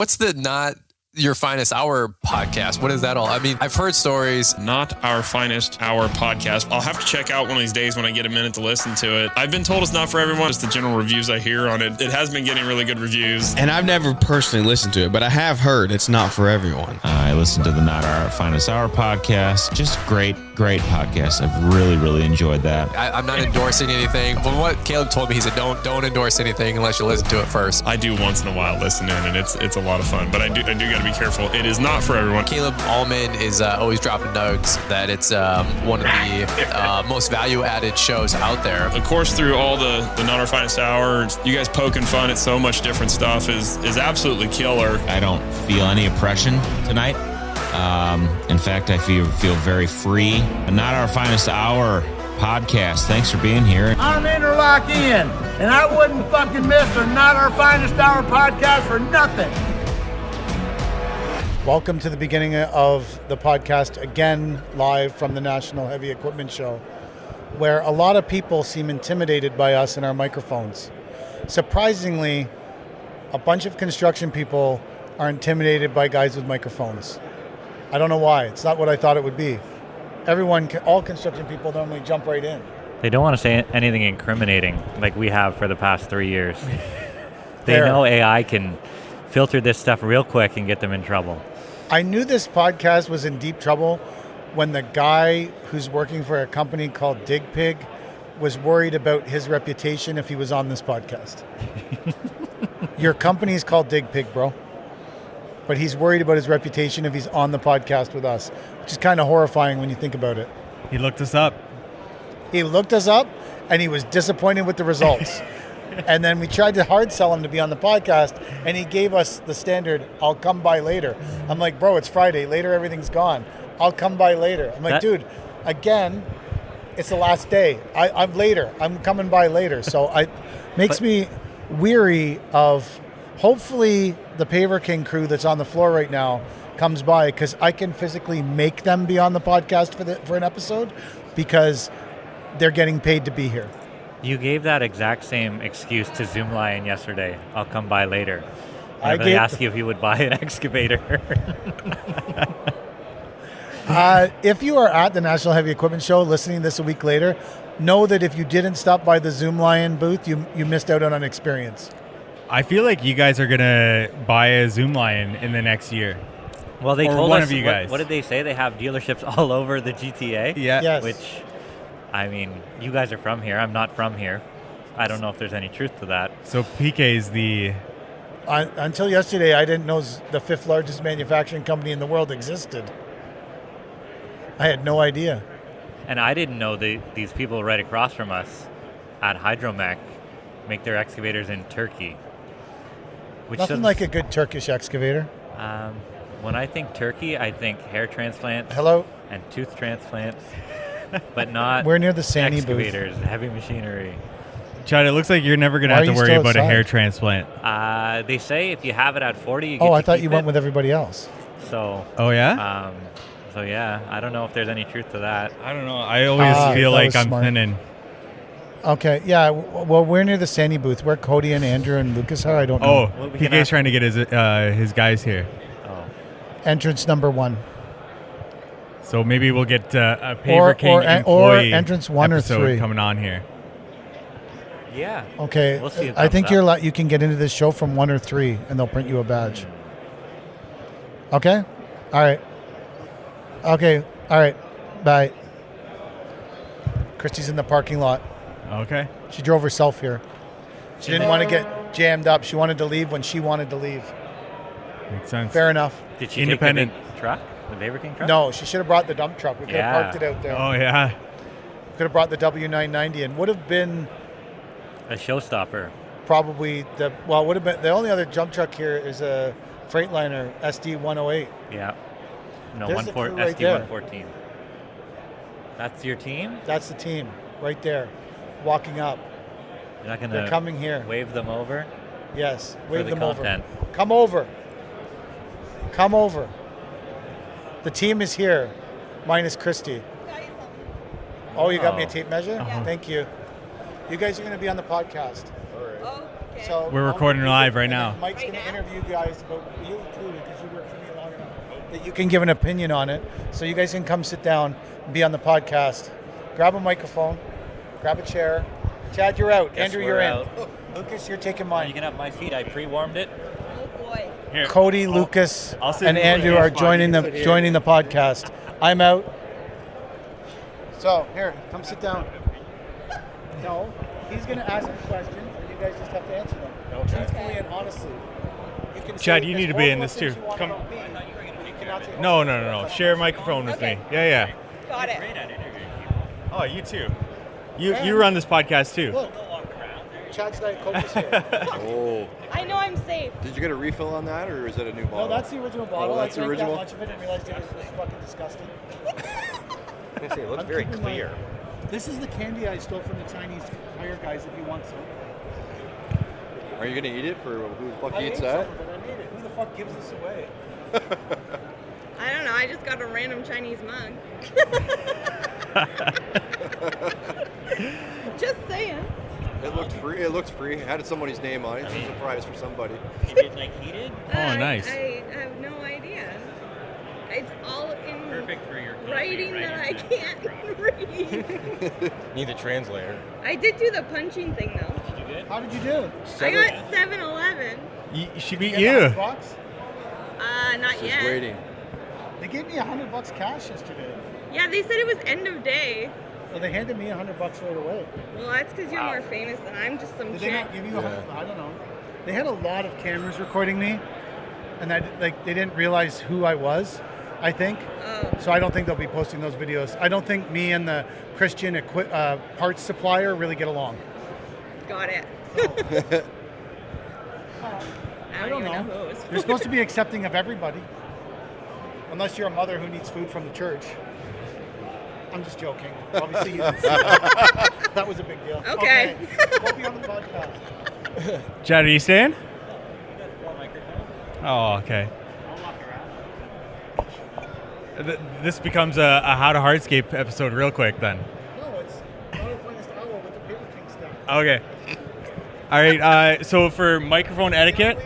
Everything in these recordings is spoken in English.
What's the Not Your Finest Hour podcast? What is that all? I mean, I've heard stories. Not Our Finest Hour podcast. I'll have to check out one of these days when I get a minute to listen to it. I've been told it's not for everyone. Just the general reviews I hear on it. It has been getting really good reviews. And I've never personally listened to it, but I have heard it's not for everyone. I listened to the Not Our Finest Hour podcast. Just great podcast. I've really enjoyed that. I'm not endorsing anything. From what Caleb told me, he said, don't endorse anything unless you listen to it first. I do once in a while listen in, and it's a lot of fun. But I do got to be careful. It is not for everyone. Caleb Allman is always dropping nugs that it's one of the most value-added shows out there. Of course, through all the Not Our Finest Hour, you guys poking fun at so much different stuff is absolutely killer. I don't feel any oppression tonight. In fact, I feel very free. Not Our Finest Hour podcast. Thanks for being here. I'm Interlock Ian, and I wouldn't fucking miss the Not Our Finest Hour podcast for nothing. Welcome to the beginning of the podcast, again, live from the National Heavy Equipment Show, where a lot of people seem intimidated by us and our microphones. Surprisingly, a bunch of construction people are intimidated by guys with microphones. I don't know why. It's not what I thought it would be. All construction people normally jump right in. They don't want to say anything incriminating like we have for the past 3 years. They know AI can filter this stuff real quick and get them in trouble. I knew this podcast was in deep trouble when the guy who's working for a company called Dig Pig was worried about his reputation if he was on this podcast. Your company is called Dig Pig, bro. But he's worried about his reputation if he's on the podcast with us, which is kind of horrifying when you think about it. He looked us up. He looked us up, and he was disappointed with the results. And then we tried to hard sell him to be on the podcast, and he gave us the standard, I'll come by later. I'm like, bro, it's Friday. Later, everything's gone. I'll come by later. I'm like, dude, again, it's the last day. I'm later. I'm coming by later. So it makes me weary of... Hopefully, the Paver King crew that's on the floor right now comes by, because I can physically make them be on the podcast for an episode because they're getting paid to be here. You gave that exact same excuse to Zoomlion yesterday. I'll come by later. I they asked you if you would buy an excavator. If you are at the National Heavy Equipment Show listening this a week later, know that if you didn't stop by the Zoomlion booth, you missed out on an experience. I feel like you guys are going to buy a Zoomlion in the next year. Well, they told one us, of you guys. What did they say? They have dealerships all over the GTA? Yeah. Yes. Which, I mean, you guys are from here. I'm not from here. I don't know if there's any truth to that. So PK is the... Until yesterday, I didn't know the fifth largest manufacturing company in the world existed. I had no idea. And I didn't know these people right across from us at Hydromech make their excavators in Turkey. Nothing like a good Turkish excavator. When I think Turkey, I think hair transplants. Hello? And tooth transplants, but not We're near the Sandy excavators, heavy machinery. Chad, it looks like you're never going to have to worry about a hair transplant. They say if you have it at 40, you get Oh, to I thought keep you it. went with everybody else. So. Oh, yeah? So, yeah, I don't know if there's any truth to that. I don't know. I always feel like I'm thinning. Okay, yeah. Well, we're near the Sandy booth. Where Cody and Andrew and Lucas are, I don't know. Oh, PK's trying to get his guys here. Oh. Entrance number 1. So maybe we'll get a Paver King employee or entrance 1 or 3 coming on here. Yeah. Okay. We'll see. I think you can get into this show from 1 or 3, and they'll print you a badge. Okay. All right. Okay. All right. Bye. Christy's in the parking lot. Okay. She drove herself here. She didn't want to get jammed up. She wanted to leave when she wanted to leave. Makes sense. Fair enough. Did she Independent take the big truck? The Paver King truck? No, she should have brought the dump truck. We could have parked it out there. Oh, yeah. Could have brought the W990 and would have been A showstopper. probably would have been the only other dump truck here is a Freightliner SD108. Yeah. No, There's the crew right there. SD114. That's your team? That's the team right there, walking up. You're not going They're coming here. wave them over? Yes, For wave the them content. over. Come over. Come over. The team is here, minus Christy. Oh, you got me a tape measure? Uh-huh. Thank you. You guys are going to be on the podcast. Oh, So We're recording live right now. Mike's going to interview you guys about you included because you work for me long enough that you can give an opinion on it. So you guys can come sit down and be on the podcast. Grab a microphone, grab a chair. Chad, you're out. Guess Andrew, we're you're out. in. Lucas, you're taking You mine. can have my feet. I pre-warmed it. Oh boy. Here. Cody, Lucas, I'll sit and in Andrew the are spot. joining You the sit here. joining the podcast. I'm out. So here, come sit down. No, he's going to ask you questions, and you guys just have to answer them truthfully and honestly. You can Chad, say you as need to be in horrible this too. things you want Come. about me. You cannot say No, horrible no. things Share a about microphone with Okay. me. Yeah. Got it. Oh, you too. You run this podcast too. Look, Chad's Diet Coke is here. Oh, I know I'm safe. did you get a refill on that, or is it a new No, bottle? that's the original bottle. that's I the drank original? that much of it and realized it was fucking disgusting. It looks I'm very keeping my- clear. This is the candy I stole from the Chinese fire guys if you want some. Are you gonna eat it for who the fuck I ate eats some that? of it. I made it. Who the fuck gives this away? I don't know. I just got a random Chinese mug. Just saying. It looked free. It looked free. It had somebody's name on it. It's a surprise for somebody. You did like heated? nice. I have no idea. It's all in Perfect for your writing that I can't read. Need a translator. I did do the punching thing though. Did you good? How did you do? I got 7-11. She beat Get you. $100? Not Just yet. waiting. They gave me $100 cash yesterday. Yeah, they said it was end of day. So they handed me $100 right away. Well, that's because you're more famous than I'm just some Did they chick. not give you $100? I don't know. They had a lot of cameras recording me, and they didn't realize who I was, I think. Oh. So I don't think they'll be posting those videos. I don't think me and the Christian parts supplier really get along. Got it. I don't even know. who it was You're supposed to be accepting of everybody, unless you're a mother who needs food from the church. I'm just joking. Obviously, you didn't see that. That was a big deal. Okay. We'll be on the podcast. Chad, are you staying? Oh, okay. This becomes a How to Hardscape episode real quick then. No, it's not the finest hour with the Paver King stuff. Okay. All right. So for microphone etiquette,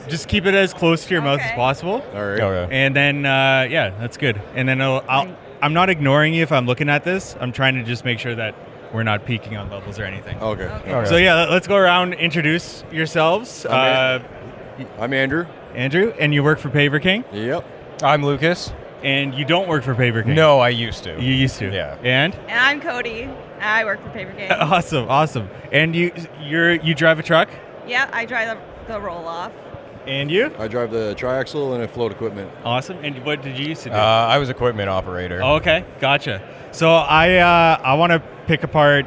just keep it as close to your mouth as Okay. possible. All right. And then, that's good. And then I'm not ignoring you if I'm looking at this. I'm trying to just make sure that we're not peaking on levels or anything. Okay. So let's go around, introduce yourselves. I'm Andrew. Andrew, and you work for Paver King, Yep. I'm Lucas. and you don't work for Paver King. No, I used to. You used to. Yeah. And? And I'm Cody. I work for Paver Game. Awesome. And you drive a truck? Yeah, I drive the roll off. And you? I drive the triaxle and a float equipment. Awesome. And what did you used to do? I was equipment operator. Oh, okay, gotcha. So I want to pick apart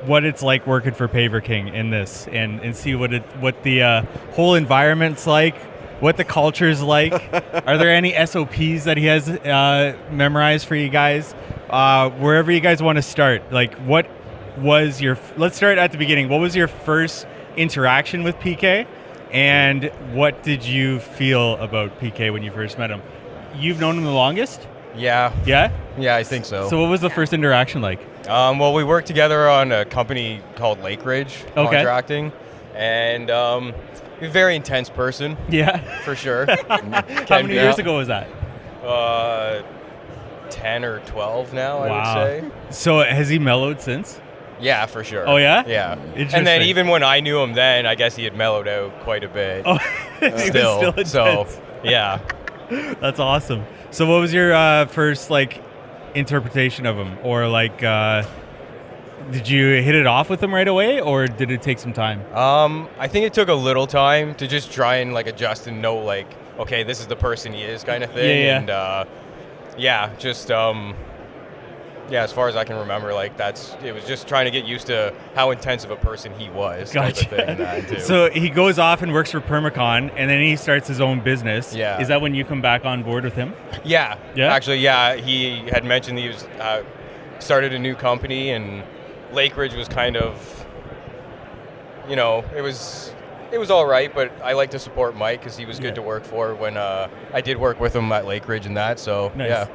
what it's like working for Paver King in this, and see what the whole environment's like, what the culture's like. Are there any SOPs that he has memorized for you guys? Wherever you guys want to start, like what was let's start at the beginning. What was your first interaction with PK? And what did you feel about PK when you first met him? You've known him the longest? Yeah. Yeah? Yeah, I think so. So what was the first interaction like? Well, we worked together on a company called Lake Ridge Okay. Contracting, and he's a very intense person, Yeah. for sure. How many years ago was that? 10 or 12 now, I Wow. would say. So has he mellowed since? Yeah, for sure. Oh, yeah? Yeah. Interesting. And then even when I knew him then, I guess he had mellowed out quite a bit. Oh, he was Still. So, intense. yeah. That's awesome. So what was your first interpretation of him, or did you hit it off with him right away, or did it take some time? I think it took a little time to just try and adjust and know okay, this is the person he is kind of thing. Yeah. And just as far as I can remember, it was just trying to get used to how intense of a person he was. Type Gotcha. of thing, that too. So he goes off and works for Permacon, and then he starts his own business. Yeah. Is that when you come back on board with him? Yeah. Yeah? Actually, he had mentioned he was started a new company, and Lake Ridge was kind of, it was all right, but I like to support Mike because he was good to work for when I did work with him at Lake Ridge and that. So Nice. yeah.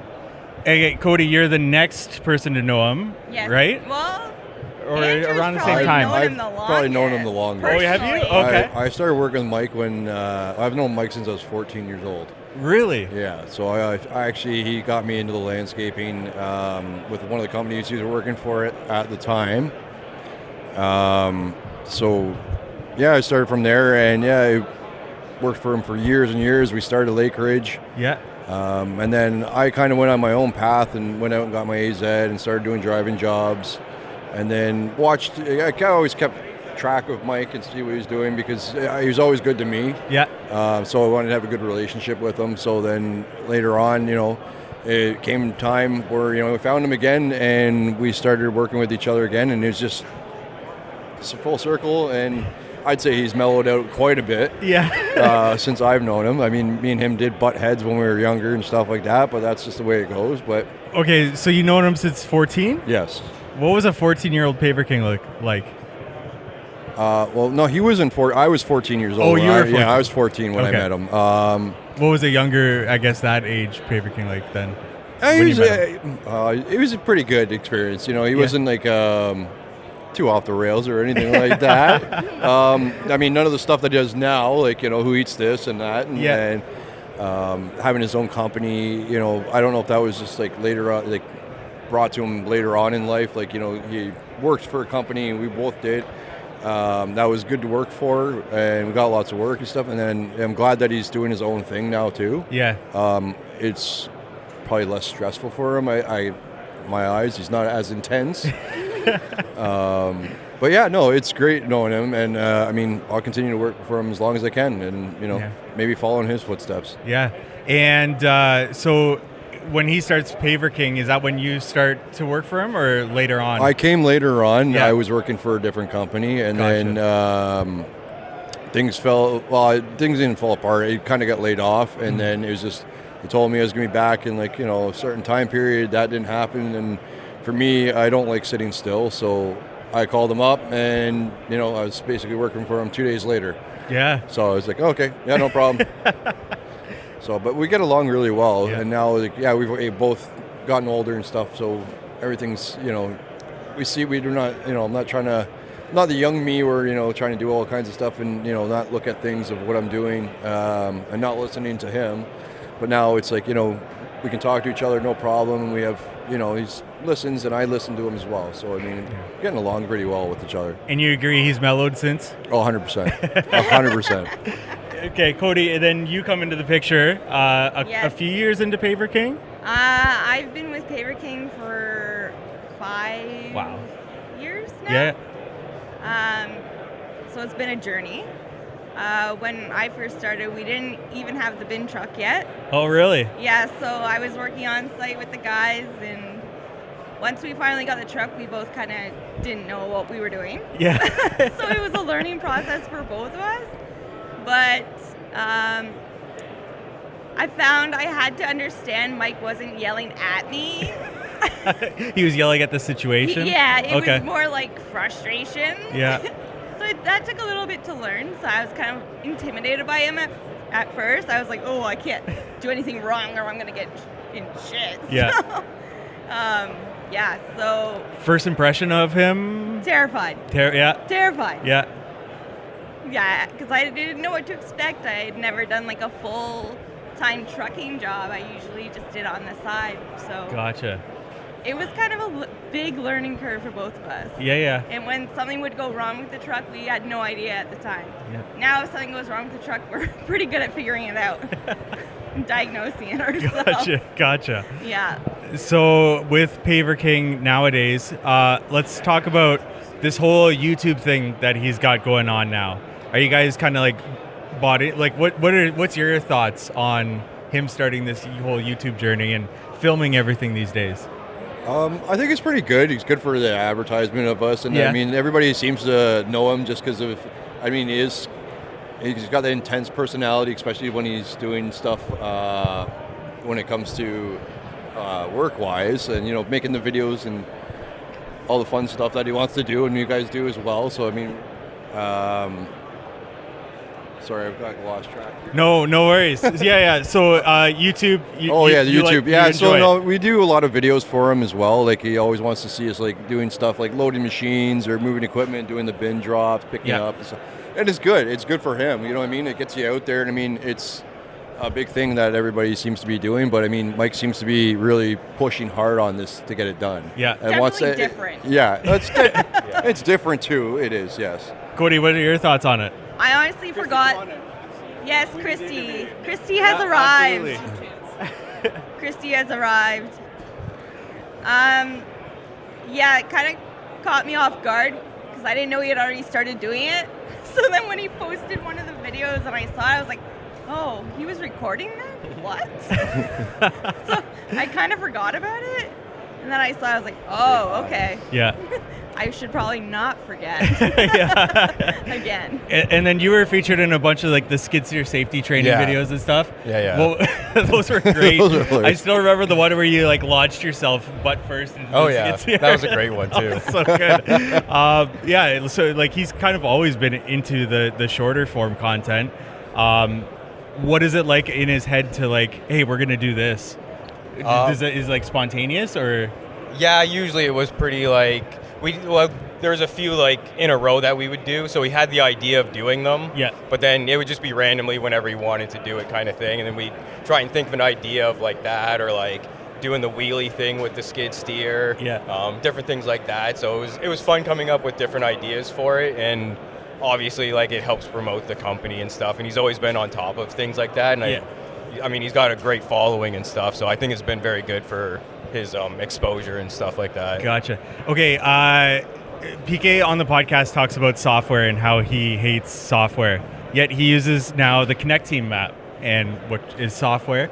Hey, Cody, you're the next person to know him, Yes. right? Well, or Andrew's around the probably same time? known him I've the probably known him the longest, longest. Oh, have you? personally. Okay. I started working with Mike when I've known Mike since I was 14 years old. Really? Yeah, so I actually, he got me into the landscaping with one of the companies he was working for at the time. So, yeah, I started from there, and yeah, I worked for him for years and years. We started Lake Ridge. Yeah. And then I kind of went on my own path and went out and got my AZ and started doing driving jobs. And then I always kept track of Mike and see what he was doing because he was always good to me. Yeah. So I wanted to have a good relationship with him. So then later on, it came time where, we found him again and we started working with each other again. And it was just a full circle. And I'd say he's mellowed out quite a bit. Yeah. Since I've known him. I mean, me and him did butt heads when we were younger and stuff like that, but that's just the way it goes. But Okay, so you've known him since 14? yes. What was a 14-year-old Paver King look like? Well, no, he was I was 14 years old. Oh, you were 14. Yeah, I was 14 when Okay. I met him. What was a younger, I guess, that age Paver King like then? It was a pretty good experience. He wasn't like too off the rails or anything like that. I mean, none of the stuff that he does now, like, who eats this and that. And having his own company, I don't know if that was just like later on, like brought to him later on in life. Like, he worked for a company and we both did. That was good to work for, and we got lots of work and stuff. And then I'm glad that he's doing his own thing now too. Yeah. It's probably less stressful for him. My eyes, he's not as intense. But yeah, no, it's great knowing him, and I mean, I'll continue to work for him as long as I can, and maybe follow in his footsteps. Yeah. And so when he starts Paver King, is that when you start to work for him, or later on? I came later on. Yeah. I was working for a different company, and Gotcha. then things didn't fall apart. It kind of got laid off, and then it was just, they told me I was going to be back in like, a certain time period. That didn't happen, and for me, I don't like sitting still, so I called him up, and I was basically working for him 2 days later. Yeah. So I was like, okay, yeah, no problem. So, but we get along really well, and now, we've both gotten older and stuff, so everything's, we do not, I'm not trying to, not the young me where, trying to do all kinds of stuff and, not look at things of what I'm doing and not listening to him. But now it's like, we can talk to each other, no problem. We have, he listens and I listen to him as well. So, I mean, getting along pretty well with each other. And you agree he's mellowed since? Oh, 100%. 100%. Okay, Cody, and then you come into the picture Yes. a few years into Paver King? I've been with Paver King for 5 years now. Yeah. So it's been a journey. When I first started, we didn't even have the bin truck yet. Oh, really? Yeah, so I was working on site with the guys, and once we finally got the truck, we both kind of didn't know what we were doing. Yeah. So it was a learning process for both of us. But I found I had to understand Mike wasn't yelling at me. He was yelling at the situation? Yeah, it Okay. was more like frustration. Yeah. So that took a little bit to learn. So I was kind of intimidated by him at first. I was like, oh, I can't do anything wrong or I'm going to get in shit. Yeah. So First impression of him? terrified. Terrified. Yeah. Yeah, because I didn't know what to expect. I had never done like a full-time trucking job. I usually just did on the side. So Gotcha. it was kind of a big learning curve for both of us. Yeah. And when something would go wrong with the truck, we had no idea at the time. Yeah. Now if something goes wrong with the truck, we're pretty good at figuring it out and diagnosing it ourselves. Gotcha. Yeah. So with Paver King nowadays, let's talk about this whole YouTube thing that he's got going on now. Are you guys kind of like bought it? Like, what's your thoughts on him starting this whole YouTube journey and filming everything these days? I think it's pretty good. He's good for the advertisement of us, and I mean, everybody seems to know him just because of. I mean, he's got the intense personality, especially when he's doing stuff when it comes to work-wise, and making the videos and all the fun stuff that he wants to do, and you guys do as well. So I mean, Sorry, I've got lost track. No worries. Yeah. So YouTube. The YouTube. Like, we do a lot of videos for him as well. Like he always wants to see us like doing stuff like loading machines or moving equipment, doing the bin drops, picking up. And stuff. And it's good. It's good for him. You know what I mean? It gets you out there, and I mean it's a big thing that everybody seems to be doing. But I mean, Mike seems to be really pushing hard on this to get it done. Yeah, and definitely different. It's different too. It is. Yes. Cody, what are your thoughts on it? I honestly forgot. Yes, Christy. Christy has arrived. Christy has arrived. It kind of caught me off guard because I didn't know he had already started doing it. So then when he posted one of the videos and I saw it, I was like, oh, he was recording that? What? So I kind of forgot about it. And then I saw, I was like, oh, okay. Yeah. I should probably not forget. Again. And then you were featured in a bunch of like the skid steer safety training videos and stuff. Yeah. Well, those were great. I still remember the one where you like launched yourself butt first. Into the skid steer. That was a great one too. So good. So like he's kind of always been into the shorter form content. What is it like in his head to like, hey, we're gonna do this? Is it like spontaneous or? Yeah, usually it was pretty like there was a few like in a row that we would do, so we had the idea of doing them. Yeah. But then it would just be randomly whenever he wanted to do it, kind of thing, and then we'd try and think of an idea of like that, or like doing the wheelie thing with the skid steer. Yeah. Different things like that. So it was fun coming up with different ideas for it, and obviously like it helps promote the company and stuff. And he's always been on top of things like that, and I mean, he's got a great following and stuff, so I think it's been very good for his exposure and stuff like that. Gotcha. Okay, PK on the podcast talks about software and how he hates software, yet he uses now the Connect Team map, and what is software.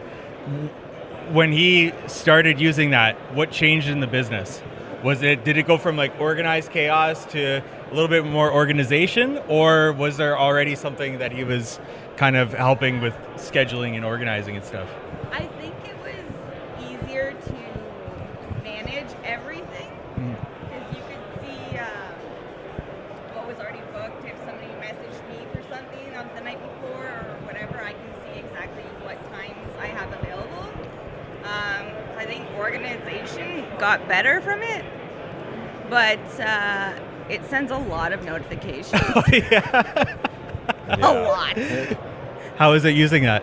When he started using that, what changed in the business? Did it go from like organized chaos to a little bit more organization, or was there already something that he was kind of helping with scheduling and organizing and stuff? I think it was easier to manage everything because you could see what was already booked. If somebody messaged me for something on the night before or whatever, I can see exactly what times I have available. I think organization got better from it, but it sends a lot of notifications. Oh, yeah. A lot. How is it using that?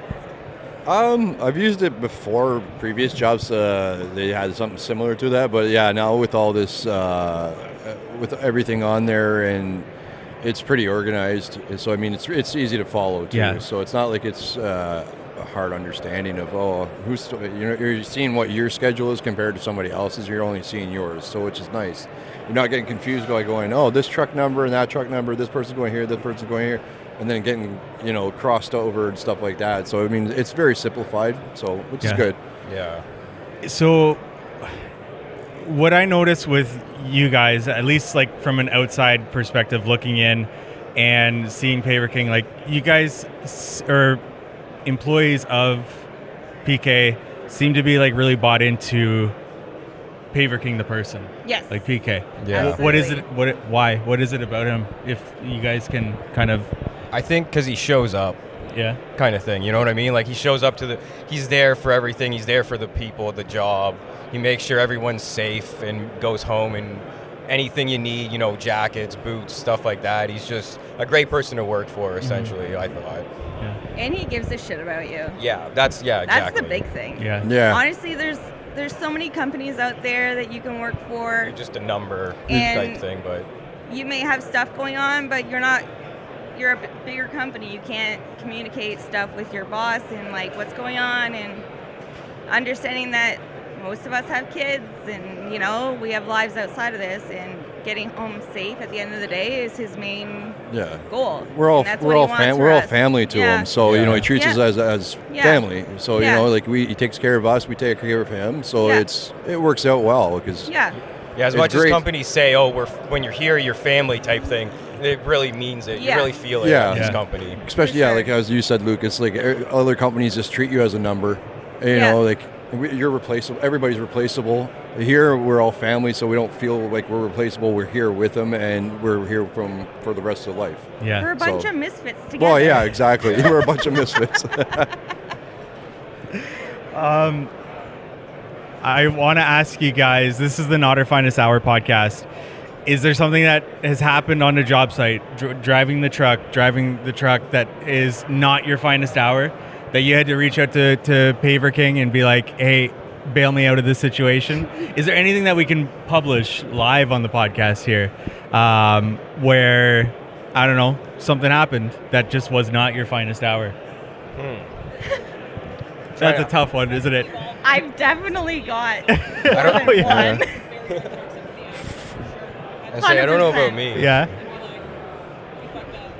I've used it before. Previous jobs, they had something similar to that. But yeah, now with all this, with everything on there, and it's pretty organized. So I mean, it's easy to follow too. Yeah. So it's not like it's a hard understanding of you're seeing what your schedule is compared to somebody else's. You're only seeing yours, so which is nice. You're not getting confused by going, oh, this truck number and that truck number. This person's going here. This person's going here. And then getting, crossed over and stuff like that. So, I mean, it's very simplified, which is good. Yeah. So, what I notice with you guys, at least like from an outside perspective looking in and seeing Paver King, like you guys are employees of PK, seem to be like really bought into Paver King the person. Yes. Like PK. Yeah. Absolutely. What is it? Why? What is it about him? If you guys can kind of. I think because he shows up. Yeah. Kind of thing. You know what I mean? Like he shows up he's there for everything. He's there for the people, the job. He makes sure everyone's safe and goes home, and anything you need, jackets, boots, stuff like that. He's just a great person to work for, essentially, I thought. Yeah. And he gives a shit about you. Yeah, exactly. That's the big thing. Yeah. Honestly, there's so many companies out there that you can work for. You're just a number And type thing, but you may have stuff going on, but you're a bigger company. You can't communicate stuff with your boss and like what's going on, and understanding that most of us have kids and we have lives outside of this, and getting home safe at the end of the day is his main goal. We're all family to him, so he treats us as family. So he takes care of us, we take care of him. So it works out well because as much as companies say, oh, when you're here, you're family type thing, it really means it. You really feel it in this company. Especially like as you said, Luke, it's like other companies just treat you as a number. You're replaceable. Everybody's replaceable. Here, we're all family, so we don't feel like we're replaceable. We're here with them, and we're here for the rest of life. Yeah. We're a bunch of misfits together. Well, yeah, exactly. We're a bunch of misfits. I want to ask you guys, this is the Not Our Finest Hour podcast. Is there something that has happened on the job site, driving the truck that is not your finest hour, that you had to reach out to Paver King and be like, hey, bail me out of this situation? Is there anything that we can publish live on the podcast here where, I don't know, something happened that just was not your finest hour? That's a tough one, isn't it? I've definitely got more than one. I don't know about me. Yeah.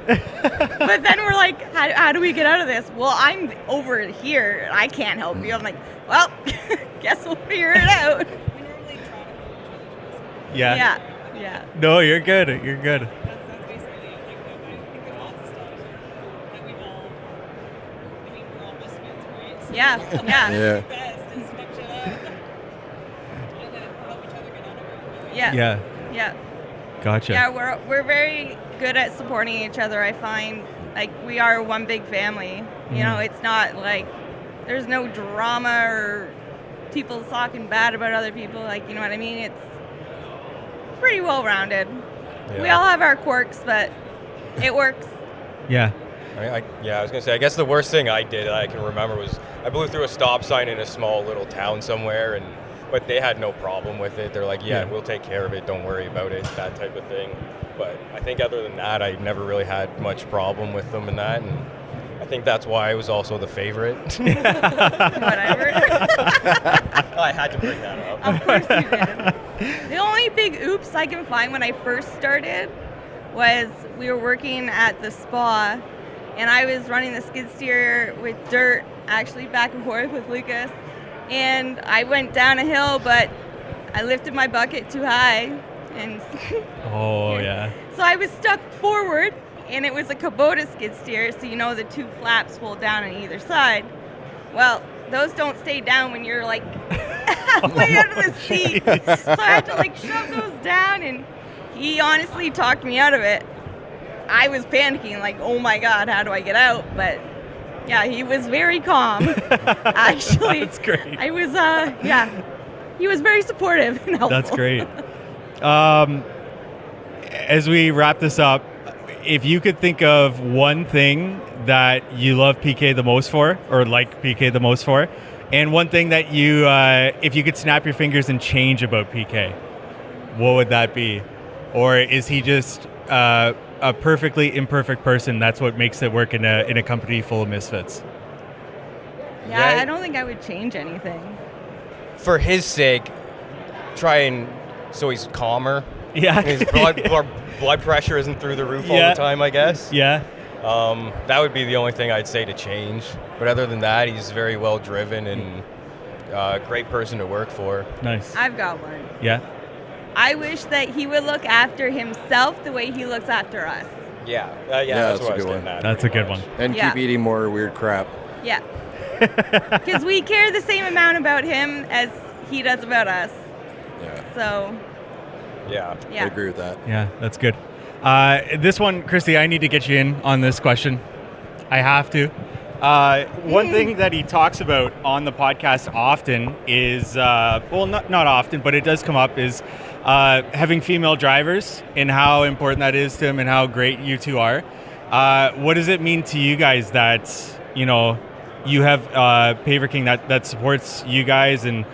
But then we're like, how do we get out of this? Well, I'm over here. I can't help you. I'm like, well, guess we'll figure it out. Yeah. Yeah. No, you're good. You're good. Yeah. Yeah. Yeah. Gotcha. Yeah, we're very good at supporting each other. I find like we are one big family. You know, it's not like there's no drama or people talking bad about other people. Like, you know what I mean? It's pretty well rounded. Yeah. We all have our quirks, but it works. Yeah. I was gonna say, I guess the worst thing I did that I can remember was I blew through a stop sign in a small little town somewhere, but they had no problem with it. They're like, yeah, we'll take care of it. Don't worry about it, that type of thing. But I think other than that, I never really had much problem with them in that, and I think that's why I was also the favorite. Whatever. I had to bring that up. Of course you did. The only big oops I can find when I first started was we were working at the spa, and I was running the skid steer with dirt, actually back and forth with Lucas, and I went down a hill, but I lifted my bucket too high, and so I was stuck forward, and it was a Kubota skid steer, so you know the two flaps fold down on either side. Well, those don't stay down when you're like halfway out of the seat, so I had to like shove those down, and he honestly talked me out of it. I was panicking, like, oh my God, how do I get out? But yeah, he was very calm. Actually, that's great. I was, he was very supportive and helpful. That's great. As we wrap this up, if you could think of one thing that you love PK the most for, or like PK the most for, and one thing that you, if you could snap your fingers and change about PK, what would that be? Or is he just a perfectly imperfect person? That's what makes it work in a company full of misfits. Yeah, I don't think I would change anything. For his sake, so he's calmer. Yeah. His blood pressure isn't through the roof all the time, I guess. Yeah. That would be the only thing I'd say to change. But other than that, he's very well driven and a great person to work for. Nice. I've got one. Yeah. I wish that he would look after himself the way he looks after us. Yeah, that's what I was getting at. That's a good one. And keep eating more weird crap. Yeah. Because we care the same amount about him as he does about us. Yeah. So. Yeah. I agree with that. Yeah, that's good. This one, Christy, I need to get you in on this question. I have to. One thing that he talks about on the podcast often is, not often, but it does come up, is having female drivers and how important that is to him and how great you two are. What does it mean to you guys that, you have Paver King that supports you guys and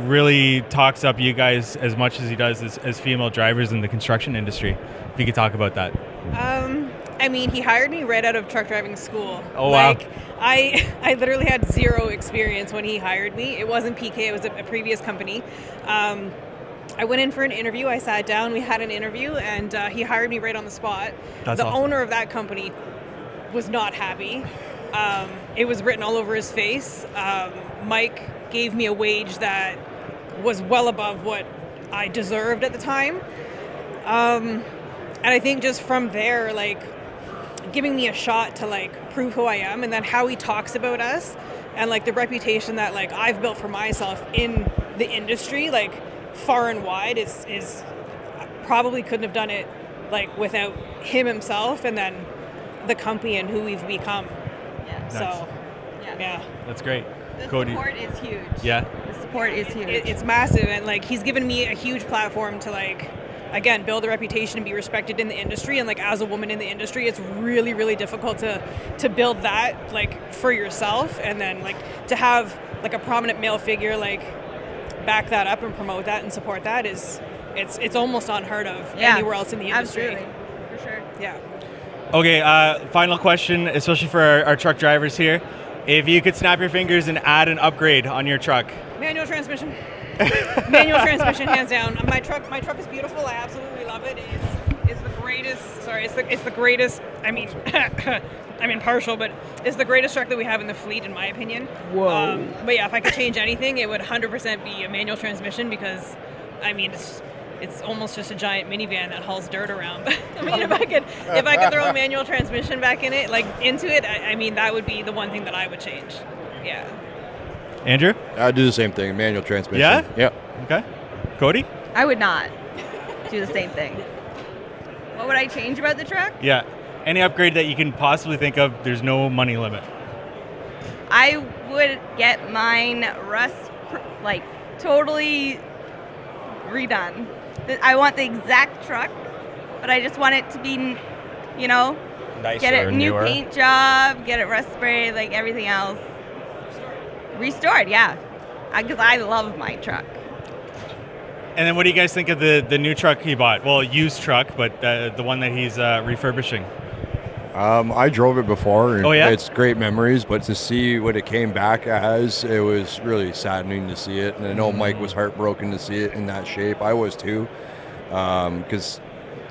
really talks up you guys as much as he does as female drivers in the construction industry? If you could talk about that. He hired me right out of truck driving school. Oh, wow. I literally had zero experience when he hired me. It wasn't PK, it was a previous company. I went in for an interview, I sat down, we had an interview, and he hired me right on the spot. That's the awesome. owner of that company was not happy. It was written all over his face. Mike gave me a wage that was well above what I deserved at the time. And I think just from there, giving me a shot to prove who I am, and then how he talks about us, and like the reputation that like I've built for myself in the industry, like far and wide, is probably couldn't have done it like without him himself, and then the company and who we've become. Yeah. So, yeah. That's great. The Cody. support is huge. Yeah. The support is huge. It's massive, and like he's given me a huge platform to like, again, build a reputation and be respected in the industry. And like as a woman in the industry, it's really, really difficult to build that like for yourself, and then like to have like a prominent male figure like back that up and promote that and support that is it's almost unheard of anywhere else in the industry. Absolutely, for sure. Yeah. Okay, final question, especially for our truck drivers here. If you could snap your fingers and add an upgrade on your truck. Manual transmission. Manual transmission, hands down. My truck is beautiful. I absolutely love it. It's the greatest. Sorry, it's the greatest. I mean, I'm impartial, but it's the greatest truck that we have in the fleet, in my opinion. Whoa. But yeah, if I could change anything, it would 100% be a manual transmission, because, I mean, it's almost just a giant minivan that hauls dirt around. But I mean, if I could throw a manual transmission back in it, like into it, I mean, that would be the one thing that I would change. Yeah. Andrew? I'd do the same thing, manual transmission. Yeah? Yep. Okay. Cody? I would not do the same thing. What would I change about the truck? Yeah. Any upgrade that you can possibly think of, there's no money limit. I would get mine like totally redone. I want the exact truck, but I just want it to be, you know, Nicer, get it new newer. paint job, get it rust sprayed, like everything else. Restored, yeah. Because I love my truck. And then what do you guys think of the new truck he bought? Well, used truck, but the one that he's refurbishing. I drove it before. And Oh, yeah? It's great memories, but to see what it came back as, it was really saddening to see it. And I know Mike was heartbroken to see it in that shape. I was too, because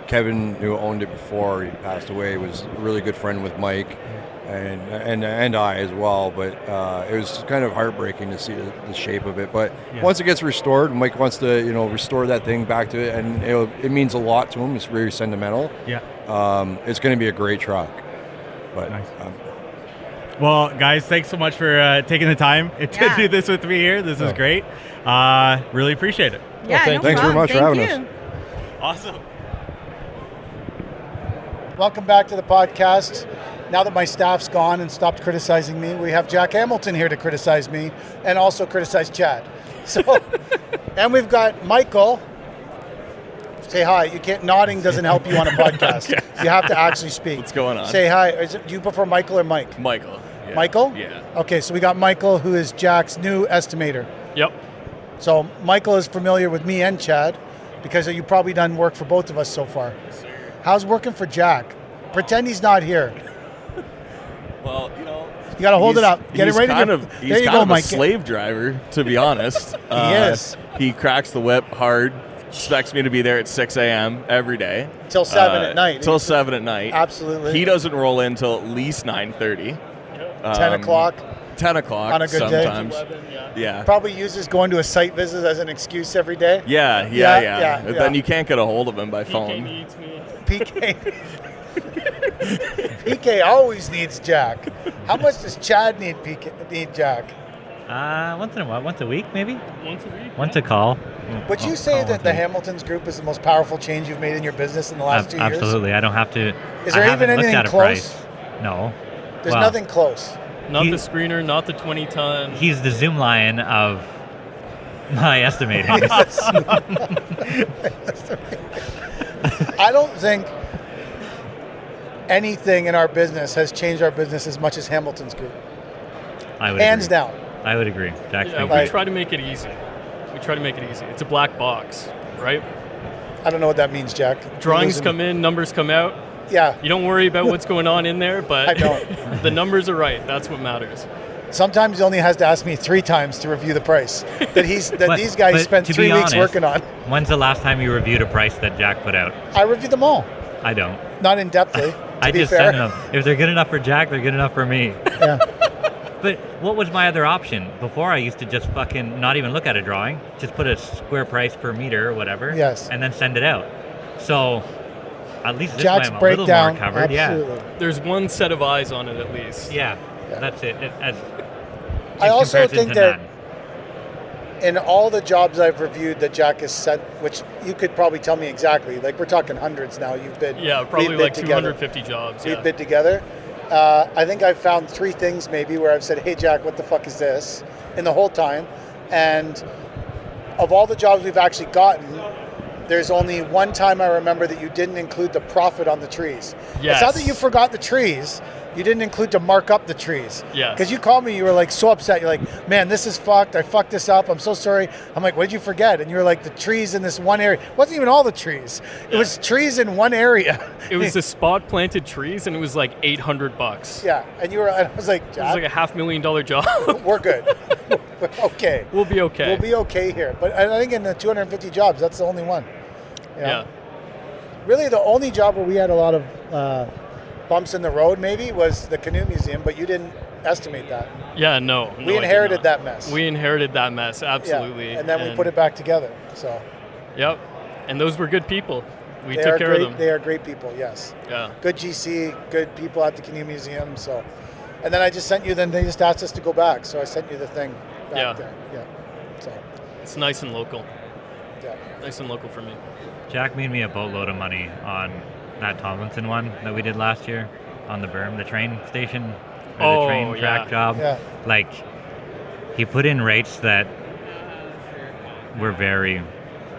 Kevin, who owned it before he passed away, was a really good friend with Mike, and I as well. But it was kind of heartbreaking to see the shape of it. But once it gets restored, Mike wants to restore that thing back to it, and it means a lot to him. It's very sentimental. Yeah. It's going to be a great truck. But nice. Well, guys, thanks so much for taking the time to do this with me here. This is great. Really appreciate it. Yeah, thanks very much for having us. Awesome. Welcome back to the podcast. Now that my staff's gone and stopped criticizing me, we have Jack Hamilton here to criticize me and also criticize Chad. So, and we've got Michael. Say hi. You can't. Nodding doesn't help you on a podcast. Okay. You have to actually speak. What's going on? Say hi. Do you prefer Michael or Mike? Michael. Yeah. Michael? Yeah. Okay, so we got Michael, who is Jack's new estimator. Yep. So Michael is familiar with me and Chad because you've probably done work for both of us so far. Yes, sir. How's working for Jack? Pretend he's not here. Well, you got to hold it up. Get it ready. He's there you kind go, of Mike. a slave driver, to be honest. He is. He cracks the whip hard. Expects me to be there at 6 a.m. every day. Till 7 at night. Till 7 at night. Absolutely. He doesn't roll in till at least 9:30. 10 o'clock. 10 o'clock on a good sometimes. day. 11, yeah. Probably uses going to a site visit as an excuse every day. Yeah. Then you can't get a hold of him by phone. PK needs me. PK always needs Jack. How much does Chad need Jack? Once in a while, once a week maybe. Once a week. Once a call. Would you say that the Hamiltons group is the most powerful change you've made in your business in the last 2 years? Absolutely. I don't have to. Is there I even haven't looked anything at a close? price. No. There's nothing close. Not the screener, not the 20-ton. He's the Zoom lion of my estimating. I don't think anything in our business has changed our business as much as Hamilton's group. I would Hands agree. down. I would agree. Jack's Yeah, we try to make it easy. It's a black box, right? I don't know what that means, Jack. Drawings come in, numbers come out. Yeah. You don't worry about what's going on in there, but I don't. The numbers are right. That's what matters. Sometimes he only has to ask me 3 times to review the price that these guys spent to 3 be weeks honest, working on. When's the last time you reviewed a price that Jack put out? I reviewed them all. I don't. Not in depthly. I just fair. send them. If they're good enough for Jack, they're good enough for me. Yeah. But what was my other option? Before I used to just fucking not even look at a drawing, just put a square price per meter or whatever, Yes. and then send it out. So at least this Jack's way I'm a little breakdown, more covered. absolutely. Yeah. There's one set of eyes on it at least. Yeah. That's it. I also comparison think to that none. in all the jobs I've reviewed that Jack has sent, which you could probably tell me exactly, like we're talking hundreds now. You've bid, Yeah, probably we've bid like together. 250 jobs. We've Yeah. bid together. I think I've found 3 things maybe where I've said, "Hey Jack, what the fuck is this?" in the whole time. And of all the jobs we've actually gotten, there's only one time I remember that you didn't include the profit on the trees. It's not that you forgot the trees. You didn't include to mark up the trees. Yes. Because you called me, you were like so upset. You're like, "Man, this is fucked. I fucked this up. I'm so sorry." I'm like, "What did you forget?" And you were like, "The trees in this one area." It wasn't even all the trees. It was trees in one area. It was the spot planted trees, and it was like $800. Yeah, and you were. And I was like, It was like a $500,000 job. "We're good. We're okay. We'll be okay. We'll be okay here." But I think in the 250 jobs, that's the only one. You know? Yeah. Really, the only job where we had a lot of bumps in the road maybe was the canoe museum, but you didn't estimate that. Yeah, no. We inherited that mess. We inherited that mess, absolutely. Yeah, and then we put it back together. So. Yep. And those were good people. We They took are care great, of them. They are great people, yes. Yeah. Good GC, good people at the canoe museum. So, and then I just sent you. Then they just asked us to go back, so I sent you the thing back there. Yeah. So. It's nice and local. Yeah. Nice and local for me. Jack made me a boatload of money on that Tomlinson one that we did last year on the berm, the train station, or the train track job. Yeah. Like, he put in rates that were very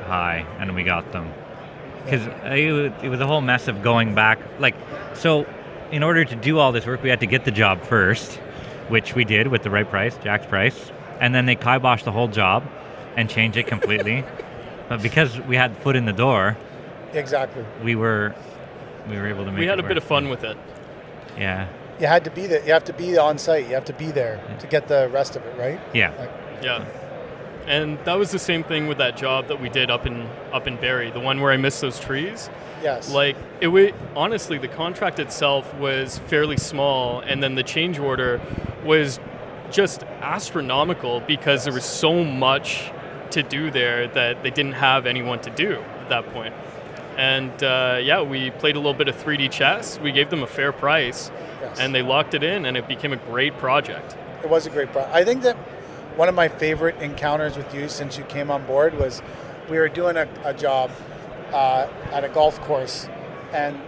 high, and we got them. Because it was a whole mess of going back. Like, so in order to do all this work, we had to get the job first, which we did with the right price, Jack's price, and then they kiboshed the whole job and changed it completely. But because we had foot in the door, exactly, we were able to make. We had it a bit work. of fun with it. Yeah. You had to be there. You have to be on site. You have to be there to get the rest of it, right? Yeah. Yeah. And that was the same thing with that job that we did up in Barrie, the one where I missed those trees. Yes. Like honestly, the contract itself was fairly small, and then the change order was just astronomical because there was so much to do there that they didn't have anyone to do at that point. And we played a little bit of 3D chess. We gave them a fair price, and they locked it in, and it became a great project. It was a great project. I think that one of my favorite encounters with you since you came on board was we were doing a job at a golf course, and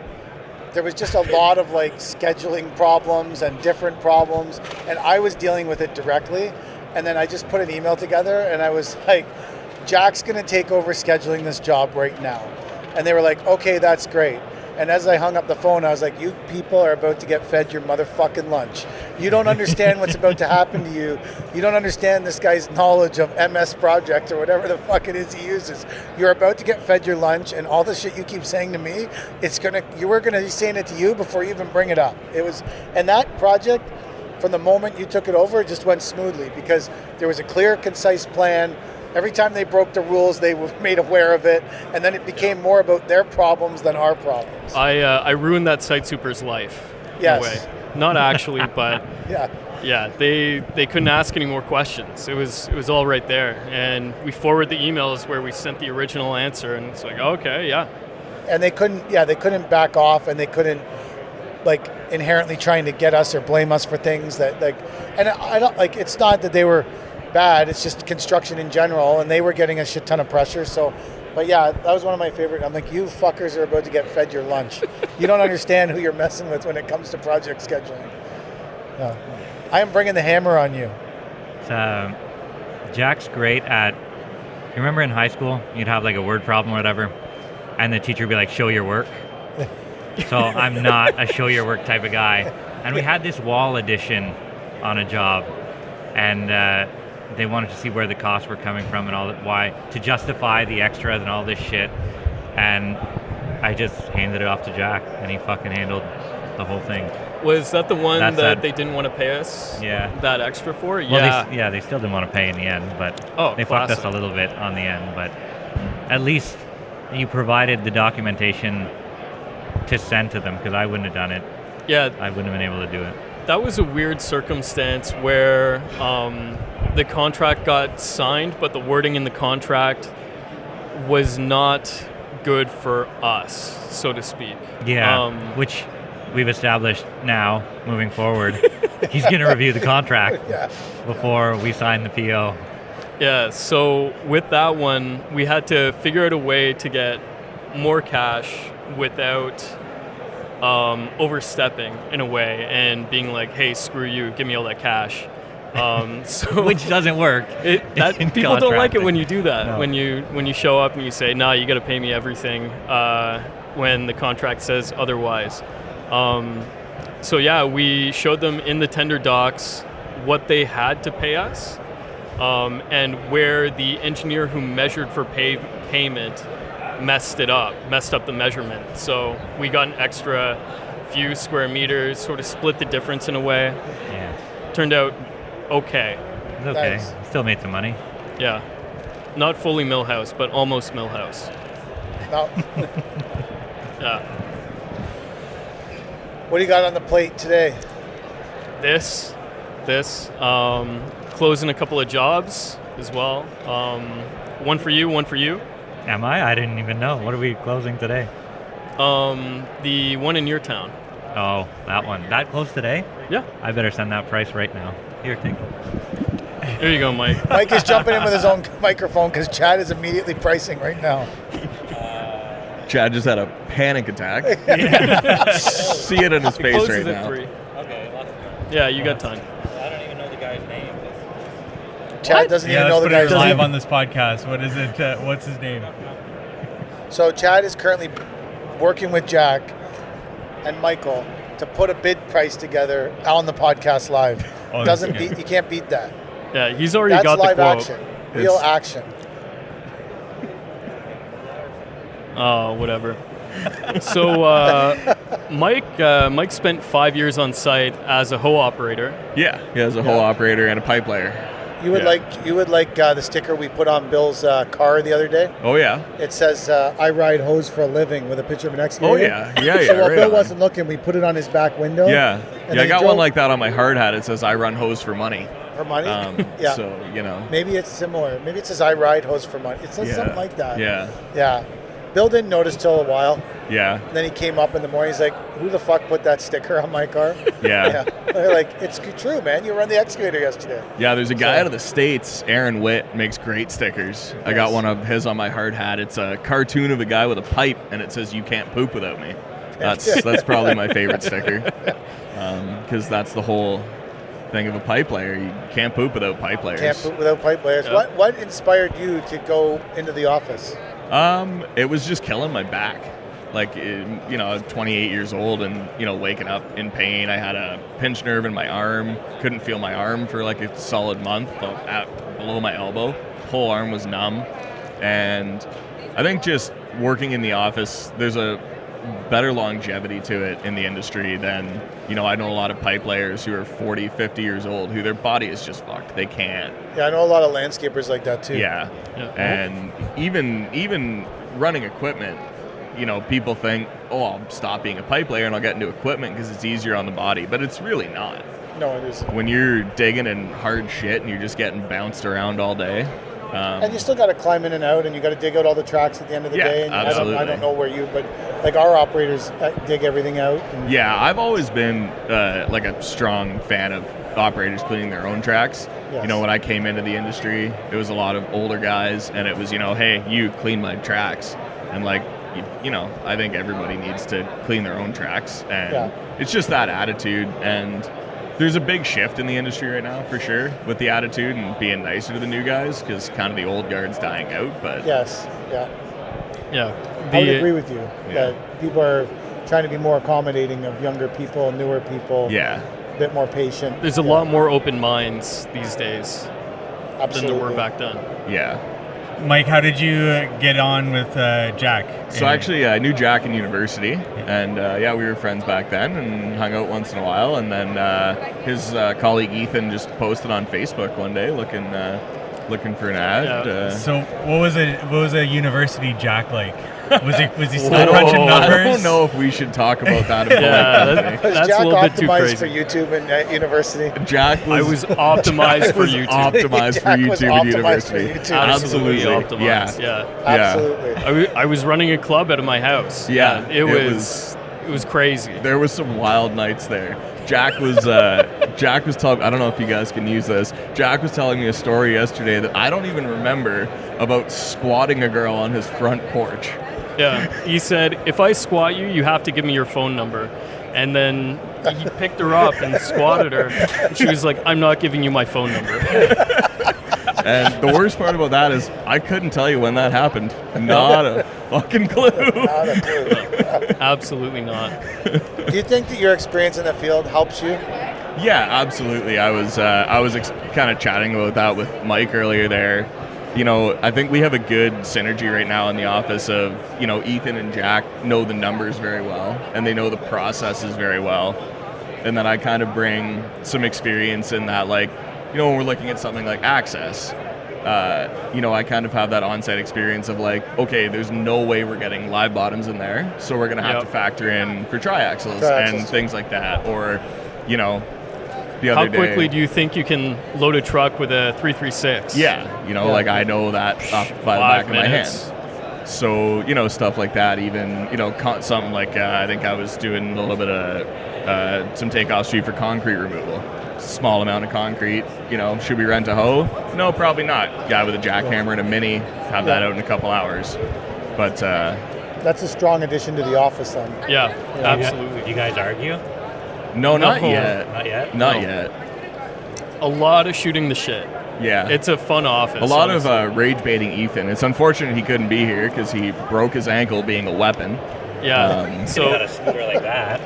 there was just a lot of like scheduling problems and different problems, and I was dealing with it directly. And then I just put an email together, and I was like, "Jack's going to take over scheduling this job right now." And they were like, "Okay, that's great." And as I hung up the phone, I was like, "You people are about to get fed your motherfucking lunch. You don't understand what's about to happen to you. You don't understand this guy's knowledge of MS Project or whatever the fuck it is he uses. You're about to get fed your lunch, and all the shit you keep saying to me, you were gonna be saying it to you before you even bring it up." And that project, from the moment you took it over, it just went smoothly because there was a clear, concise plan. Every time they broke the rules, they were made aware of it, and then it became more about their problems than our problems. I ruined that site super's life. Yes. In a way. Not actually, but yeah, they couldn't ask any more questions. It was all right there, and we forwarded the emails where we sent the original answer, and it's like, okay, yeah. And they couldn't back off, and they couldn't like inherently trying to get us or blame us for things that like, and I don't like, it's not that they were bad, it's just construction in general, and they were getting a shit ton of pressure. So, but yeah, that was one of my favorite. I'm like, you fuckers are about to get fed your lunch. You don't understand who you're messing with when it comes to project scheduling. No. I am bringing the hammer on you. Jack's great at, you remember in high school, you'd have like a word problem or whatever, and the teacher would be like, "Show your work." So I'm not a show your work type of guy. And we had this wall addition on a job, and they wanted to see where the costs were coming from and all that, why, to justify the extras and all this shit. And I just handed it off to Jack, and he fucking handled the whole thing. Was that the one that they didn't want to pay us that extra for? Well, they still didn't want to pay in the end, but they fucked us a little bit on the end. But at least you provided the documentation to send to them, because I wouldn't have done it. Yeah. I wouldn't have been able to do it. That was a weird circumstance where the contract got signed, but the wording in the contract was not good for us, so to speak. Yeah, which we've established now, moving forward, He's going to review the contract Yeah. before we sign the PO. Yeah, so with that one, we had to figure out a way to get more cash without overstepping in a way and being like, hey, screw you, give me all that cash. So Which doesn't work. People don't like it when you do that. No. When you show up and you say, nah, you got to pay me everything when the contract says otherwise. So yeah, we showed them in the tender docs what they had to pay us. And where the engineer who measured for payment messed up the measurement. So we got an extra few square meters, sort of split the difference in a way. Yeah. Turned out okay. It's okay. Nice. Still made some money. Yeah. Not fully Millhouse, but almost Millhouse. No. Yeah. What do you got on the plate today? This, closing a couple of jobs as well. One for you, one for you. Am I? I didn't even know. What are we closing today? The one in your town. Oh, that one. That closed today? Yeah. I better send that price right now. Here, take it. There you go, Mike. Mike is jumping in with his own microphone because Chad is immediately pricing right now. Chad just had a panic attack. See it in his face Closes right at now. 3. Okay, lots of time. Yeah, you got time. I don't even know the guy's name. Chad doesn't even know the let's put it guy's live name. on this podcast. What is it? What's his name? So Chad is currently working with Jack and Michael to put a bid price together on the podcast live. Oh, Doesn't okay. beat, you can't beat that. Yeah, he's already That's got the live quote. action, real action. Whatever. So Mike spent 5 years on site as a hoe operator. Yeah, as a whole operator and a pipe layer. You would like the sticker we put on Bill's car the other day. Oh yeah. It says I ride hose for a living with a picture of an excavator. Oh yeah. So while right Bill on. wasn't looking, we put it on his back window. Yeah, And I then got he one drove like that on my hard hat. It says I run hose for money. for money. Yeah. So Maybe it's similar. Maybe it says I ride hose for money. It says Yeah. something like that. Yeah. Yeah. Bill didn't notice till a while. Yeah. And then he came up in the morning. He's like, "Who the fuck put that sticker on my car?" Yeah. They're like, "It's true, man. You run the excavator yesterday." Yeah, there's a guy out of the States, Aaron Witt, makes great stickers. I got one of his on my hard hat. It's a cartoon of a guy with a pipe, and it says, "You can't poop without me." That's probably my favorite sticker, because that's the whole thing of a pipe layer. You can't poop without pipe layers. Can't poop without pipe layers. Yeah. What inspired you to go into the office? It was just killing my back. Like, 28 years old and, waking up in pain. I had a pinched nerve in my arm. Couldn't feel my arm for like a solid month below my elbow. Whole arm was numb. And I think just working in the office, there's a better longevity to it in the industry than, I know a lot of pipe layers who are 40, 50 years old who their body is just fucked. They can't. Yeah, I know a lot of landscapers like that too. Yeah. And even running equipment, people think, oh, I'll stop being a pipe layer and I'll get into equipment because it's easier on the body. But it's really not. No, it isn't. When you're digging in hard shit and you're just getting bounced around all day. And you still got to climb in and out, and you got to dig out all the tracks at the end of the day. And absolutely. I don't know where you, but like our operators dig everything out. Yeah, I've always been like a strong fan of operators cleaning their own tracks. Yes. When I came into the industry, it was a lot of older guys, and it was, hey, you clean my tracks. And like, I think everybody needs to clean their own tracks. And it's just that attitude. And there's a big shift in the industry right now, for sure, with the attitude and being nicer to the new guys, because kind of the old guard's dying out. But yes, yeah. Yeah. I would agree with you that people are trying to be more accommodating of younger people, newer people. Yeah. A bit more patient. There's a lot more open minds these days Absolutely. than there were back then. Yeah. Mike, how did you get on with Jack? So actually, I knew Jack in university, and we were friends back then and hung out once in a while. And then his colleague Ethan just posted on Facebook one day looking for an ad. Yeah. So what was a university Jack like? Was he still crunching numbers? I don't know if we should talk about that. Was Jack a little bit too optimized crazy. for YouTube in university? Jack was. I was optimized for YouTube. Optimized for Jack was YouTube at optimized university. for YouTube. Absolutely Absolutely. optimized. Yeah. Absolutely. I was running a club out of my house. Yeah, It was crazy. There was some wild nights there. Jack was Jack was telling, I don't know if you guys can use this. Jack was telling me a story yesterday that I don't even remember about squatting a girl on his front porch. Yeah, he said, if I squat you, you have to give me your phone number. And then he picked her up and squatted her. And she was like, I'm not giving you my phone number. And the worst part about that is I couldn't tell you when that happened. Not a fucking clue. Not a clue. Absolutely not. Do you think that your experience in the field helps you? Yeah, absolutely. I was kind of chatting about that with Mike earlier there. You know, I think we have a good synergy right now in the office of, you know, Ethan and Jack know the numbers very well and they know the processes very well. And then I kind of bring some experience in that, like, you know, when we're looking at something like access, you know, I kind of have that on-site experience of like, okay, there's no way we're getting live bottoms in there, so we're going to have to factor in for triaxles and things like that. Or, you know, the other How quickly do you think you can load a truck with a 336? Yeah, you know, like I know that off by the back of my hand. So, you know, stuff like that, even, you know, something like I think I was doing a little bit of some takeoff street for concrete removal. Small amount of concrete, you know, should we rent a hoe? No, probably not. Guy with a jackhammer and a mini, have that out in a couple hours. But that's a strong addition to the office then. Yeah, absolutely. Do you guys argue? No, not yet. Not yet? Not No. yet. A lot of shooting the shit. Yeah. It's a fun office. A lot honestly. of rage baiting Ethan. It's unfortunate he couldn't be here because he broke his ankle being a weapon. Yeah. So got a scooter like that.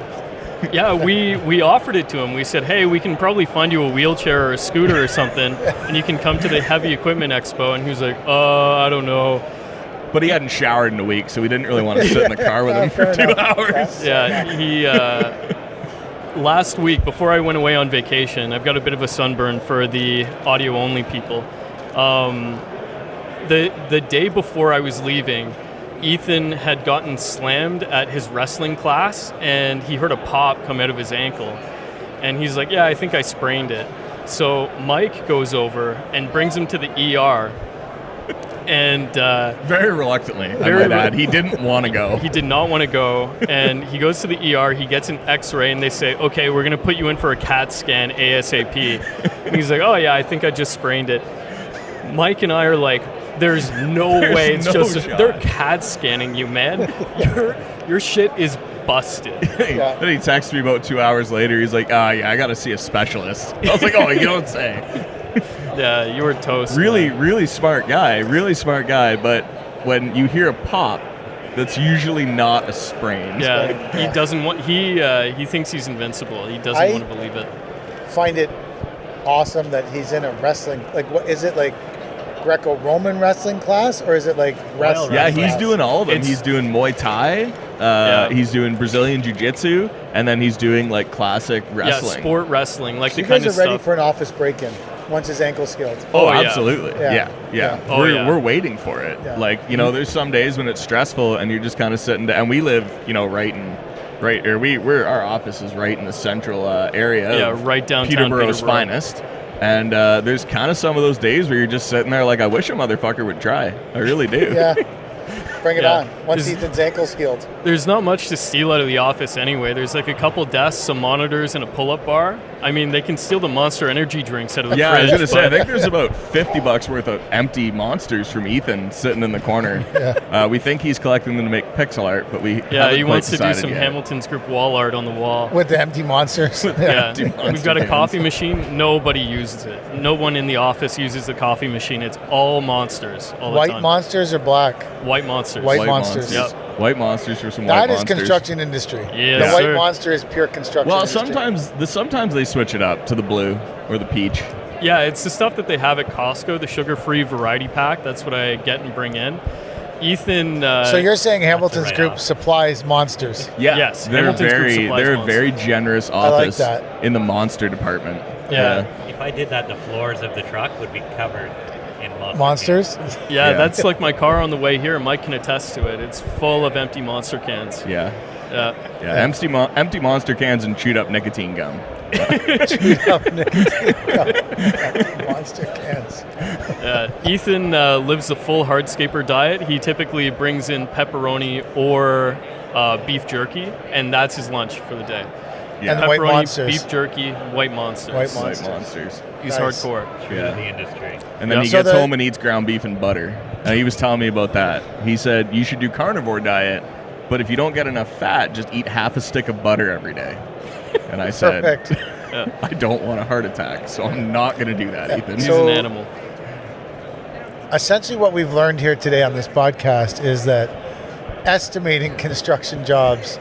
Yeah, we offered it to him. We said, hey, we can probably find you a wheelchair or a scooter or something, and you can come to the Heavy Equipment Expo. And he was like, I don't know. But he hadn't showered in a week, so we didn't really want to sit in the car with him for 2 hours. Yeah, he last week, before I went away on vacation, I've got a bit of a sunburn for the audio-only people. The day before I was leaving, Ethan had gotten slammed at his wrestling class, and he heard a pop come out of his ankle. And he's like, yeah, I think I sprained it. So Mike goes over and brings him to the ER. And very reluctantly, I might add. He didn't want to go. He did not want to go. And he goes to the ER, he gets an x-ray, and they say, okay, we're going to put you in for a CAT scan ASAP. And he's like, oh yeah, I think I just sprained it. Mike and I are like, there's no way. It's just they're CAT scanning you, man. Your shit is busted. Then he texted me about 2 hours later. He's like, yeah, I got to see a specialist. I was like, oh, you don't say. Yeah, you were toast. Really smart guy. But when you hear a pop, that's usually not a sprain. Yeah, he doesn't want. He thinks he's invincible. He doesn't want to believe it. Find it awesome that he's in a wrestling. Like, what is it like? Greco-Roman wrestling class, or is it like wrestling? Yeah, he's doing all of them. He's doing Muay Thai, he's doing Brazilian Jiu-Jitsu, and then he's doing like classic wrestling. Yeah, sport wrestling, like so the you kind guys of are ready stuff. for an office break-in once his ankle's healed. Oh, absolutely. Yeah. Oh, We're waiting for it. Yeah. Like, you know, there's some days when it's stressful and you're just kind of sitting there, and we live, you know, our office is right in the central area. Yeah, of right downtown Peterborough's Peterborough. finest. And there's kind of some of those days where you're just sitting there like, I wish a motherfucker would try. I really do. Yeah. Bring it Yeah. on. Once Ethan's ankle's healed. There's not much to steal out of the office anyway. There's like a couple desks, some monitors, and a pull-up bar. I mean, they can steal the Monster Energy drinks out of the fridge. I was going to say, I but- think there's about $50 worth of empty monsters from Ethan sitting in the corner. We think he's collecting them to make pixel art, but we Yeah, haven't he quite wants to do decided some yet. Hamilton's Group wall art on the wall. With the empty monsters. Yeah, Empty we've monster got a cans. coffee machine. Nobody uses it. No one in the office uses the coffee machine. It's all monsters all the White time. monsters or black? White monsters. White monsters. Yep. White monsters for some That white is monsters. construction industry. Yes, the white sir. monster is pure construction Well, industry. sometimes they switch it up to the blue or the peach. Yeah, it's the stuff that they have at Costco, the sugar-free variety pack. That's what I get and bring in. Ethan. So you're saying Hamilton's Group supplies monsters? Yeah, Yes, they're Hamilton's Group supplies they're a monsters. very generous I like office that. in the monster department. Yeah. If I did that, the floors of the truck would be covered in Monsters? Yeah, that's like my car on the way here. Mike can attest to it. It's full of empty monster cans. Yeah. Yeah. Empty monster cans and chewed up nicotine gum. Chewed up monster cans. Ethan lives the full hardscaper diet. He typically brings in pepperoni or beef jerky, and that's his lunch for the day. And the White Pepperoni, Monsters. beef jerky, White Monsters. White White Monsters. He's Nice. hardcore. True to the industry. And then he So gets the- home and eats ground beef and butter. He was telling me about that. He said, you should do carnivore diet, but if you don't get enough fat, just eat half a stick of butter every day. And I said, Perfect. I don't want a heart attack, so I'm not going to do that, Ethan. He's So- an animal. Essentially, what we've learned here today on this podcast is that estimating construction jobs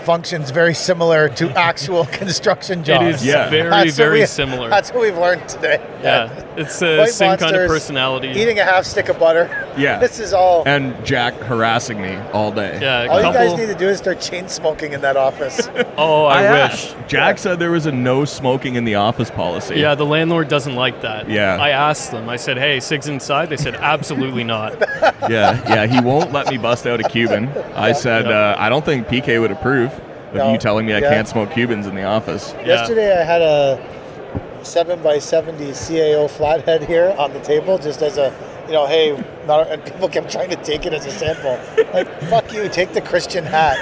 functions very similar to actual construction jobs. It is very similar. That's what we've learned today. Yeah, it's the White same kind of Monsters, personality. Eating a half stick of butter. Yeah. This is all. And Jack harassing me all day. Yeah, All you guys need to do is start chain smoking in that office. Oh, I wish. asked. Jack said there was a no smoking in the office policy. Yeah, the landlord doesn't like that. Yeah. I asked them. I said, "Hey, cigs inside?" They said, "Absolutely not." Yeah, he won't let me bust out a Cuban. I said, I don't think PK would approve of No. you telling me I Yeah. can't smoke Cubans in the office. Yesterday, I had a 7x70 CAO flathead here on the table, just as a, hey, and people kept trying to take it as a sample. Like, fuck you, take the Christian hat.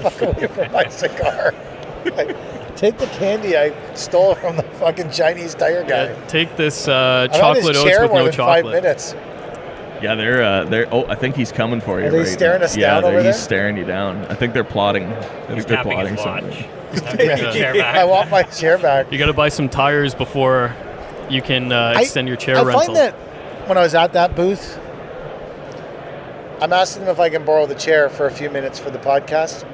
Fuck away from my cigar. Like, take the candy I stole from the fucking Chinese tire guy. Yeah, take this I'm on his chocolate oats chair with more no than chocolate. 5 minutes. Yeah, they're. Oh, I think he's coming for you. Are they right staring now. us down over he's there? staring you down. I think they're plotting. I think they're tapping his plotting watch. something. I want my chair back. You got to buy some tires before you can extend your chair I rental. find that when I was at that booth, I'm asking them if I can borrow the chair for a few minutes for the podcast.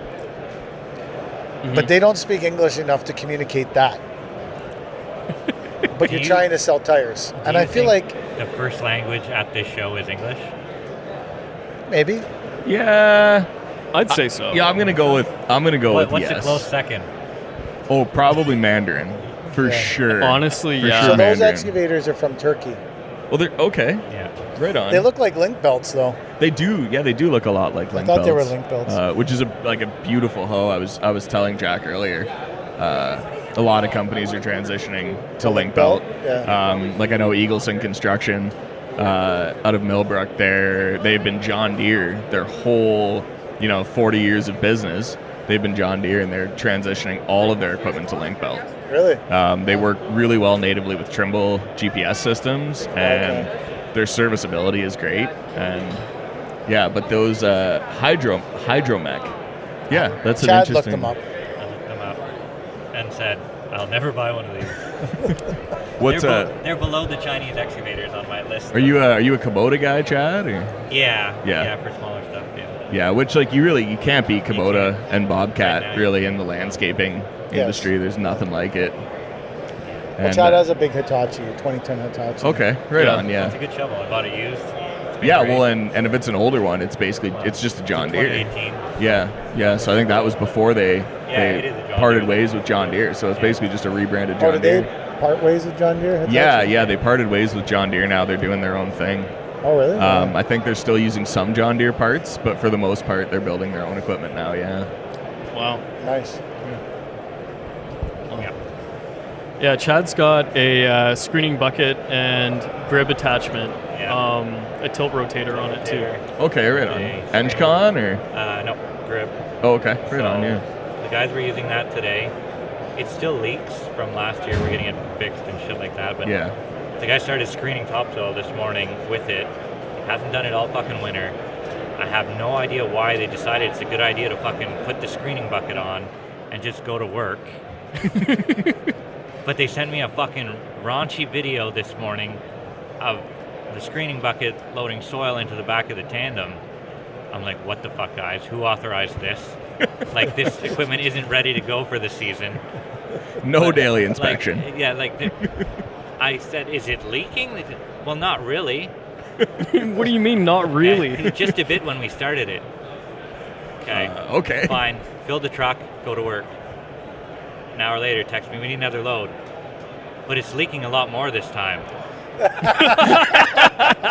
But they don't speak English enough to communicate that. But you're trying to sell tires. And I feel like the first language at this show is English. maybe. Yeah, I'd say so. Yeah, I'm gonna go with What's yes. a close second? Oh, probably Mandarin for sure. Honestly, For yeah. sure So those Mandarin. excavators are from Turkey. Well, they're okay. Yeah. Right on. They look like link belts, though. They do. Yeah, they do look a lot like link thought belts. they were link belts. Which is a beautiful hoe. I was telling Jack earlier. A lot of companies are transitioning to link belt. Yeah. Like I know Eagleson Construction out of Millbrook. They've been John Deere their whole 40 years of business. They've been John Deere, and they're transitioning all of their equipment to link belt. Really? They work really well natively with Trimble GPS systems, and their serviceability is great. And yeah, but those hydromech, yeah, that's an Chad interesting. looked them up. I looked them up and said, I'll never buy one of these. What's they're below the Chinese excavators on my list. Are you a Kubota guy, Chad? Or? Yeah, for smaller stuff, yeah. Yeah, which you can't beat Kubota and Bobcat really in the landscaping industry. There's nothing like it. Well, Chad has a big Hitachi, a 2010 Hitachi. Okay, right on, yeah. It's a good shovel. I bought it used. Yeah, well, and if it's an older one, it's basically it's just a John Deere. 2018. Yeah. So I think that was before they it is a John parted Deere. ways with John Deere. So it's basically just a rebranded Oh, John did Deere. they part ways with John Deere? Hitachi? Yeah, they parted ways with John Deere. Now they're doing their own thing. Oh, really? I think they're still using some John Deere parts, but for the most part, they're building their own equipment now. Yeah. Wow. Nice. Yeah, Chad's got a screening bucket and grib attachment, a tilt rotator on it too. Okay, right on. EngCon or? No, grib. Oh, okay, right So, on. Yeah. The guys were using that today. It still leaks from last year. We're getting it fixed and shit like that. But Yeah. the guy started screening topsoil this morning with it. Hasn't done it all fucking winter. I have no idea why they decided it's a good idea to fucking put the screening bucket on and just go to work. But they sent me a fucking raunchy video this morning of the screening bucket loading soil into the back of the tandem. I'm like, what the fuck, guys? Who authorized this? Like, this equipment isn't ready to go for the season. No daily inspection. I said, is it leaking? They said, well, not really. What do you mean, not really? Okay, just a bit when we started it. Okay. Okay. Fine. Fill the truck, go to work. An hour later, text me, we need another load. But it's leaking a lot more this time.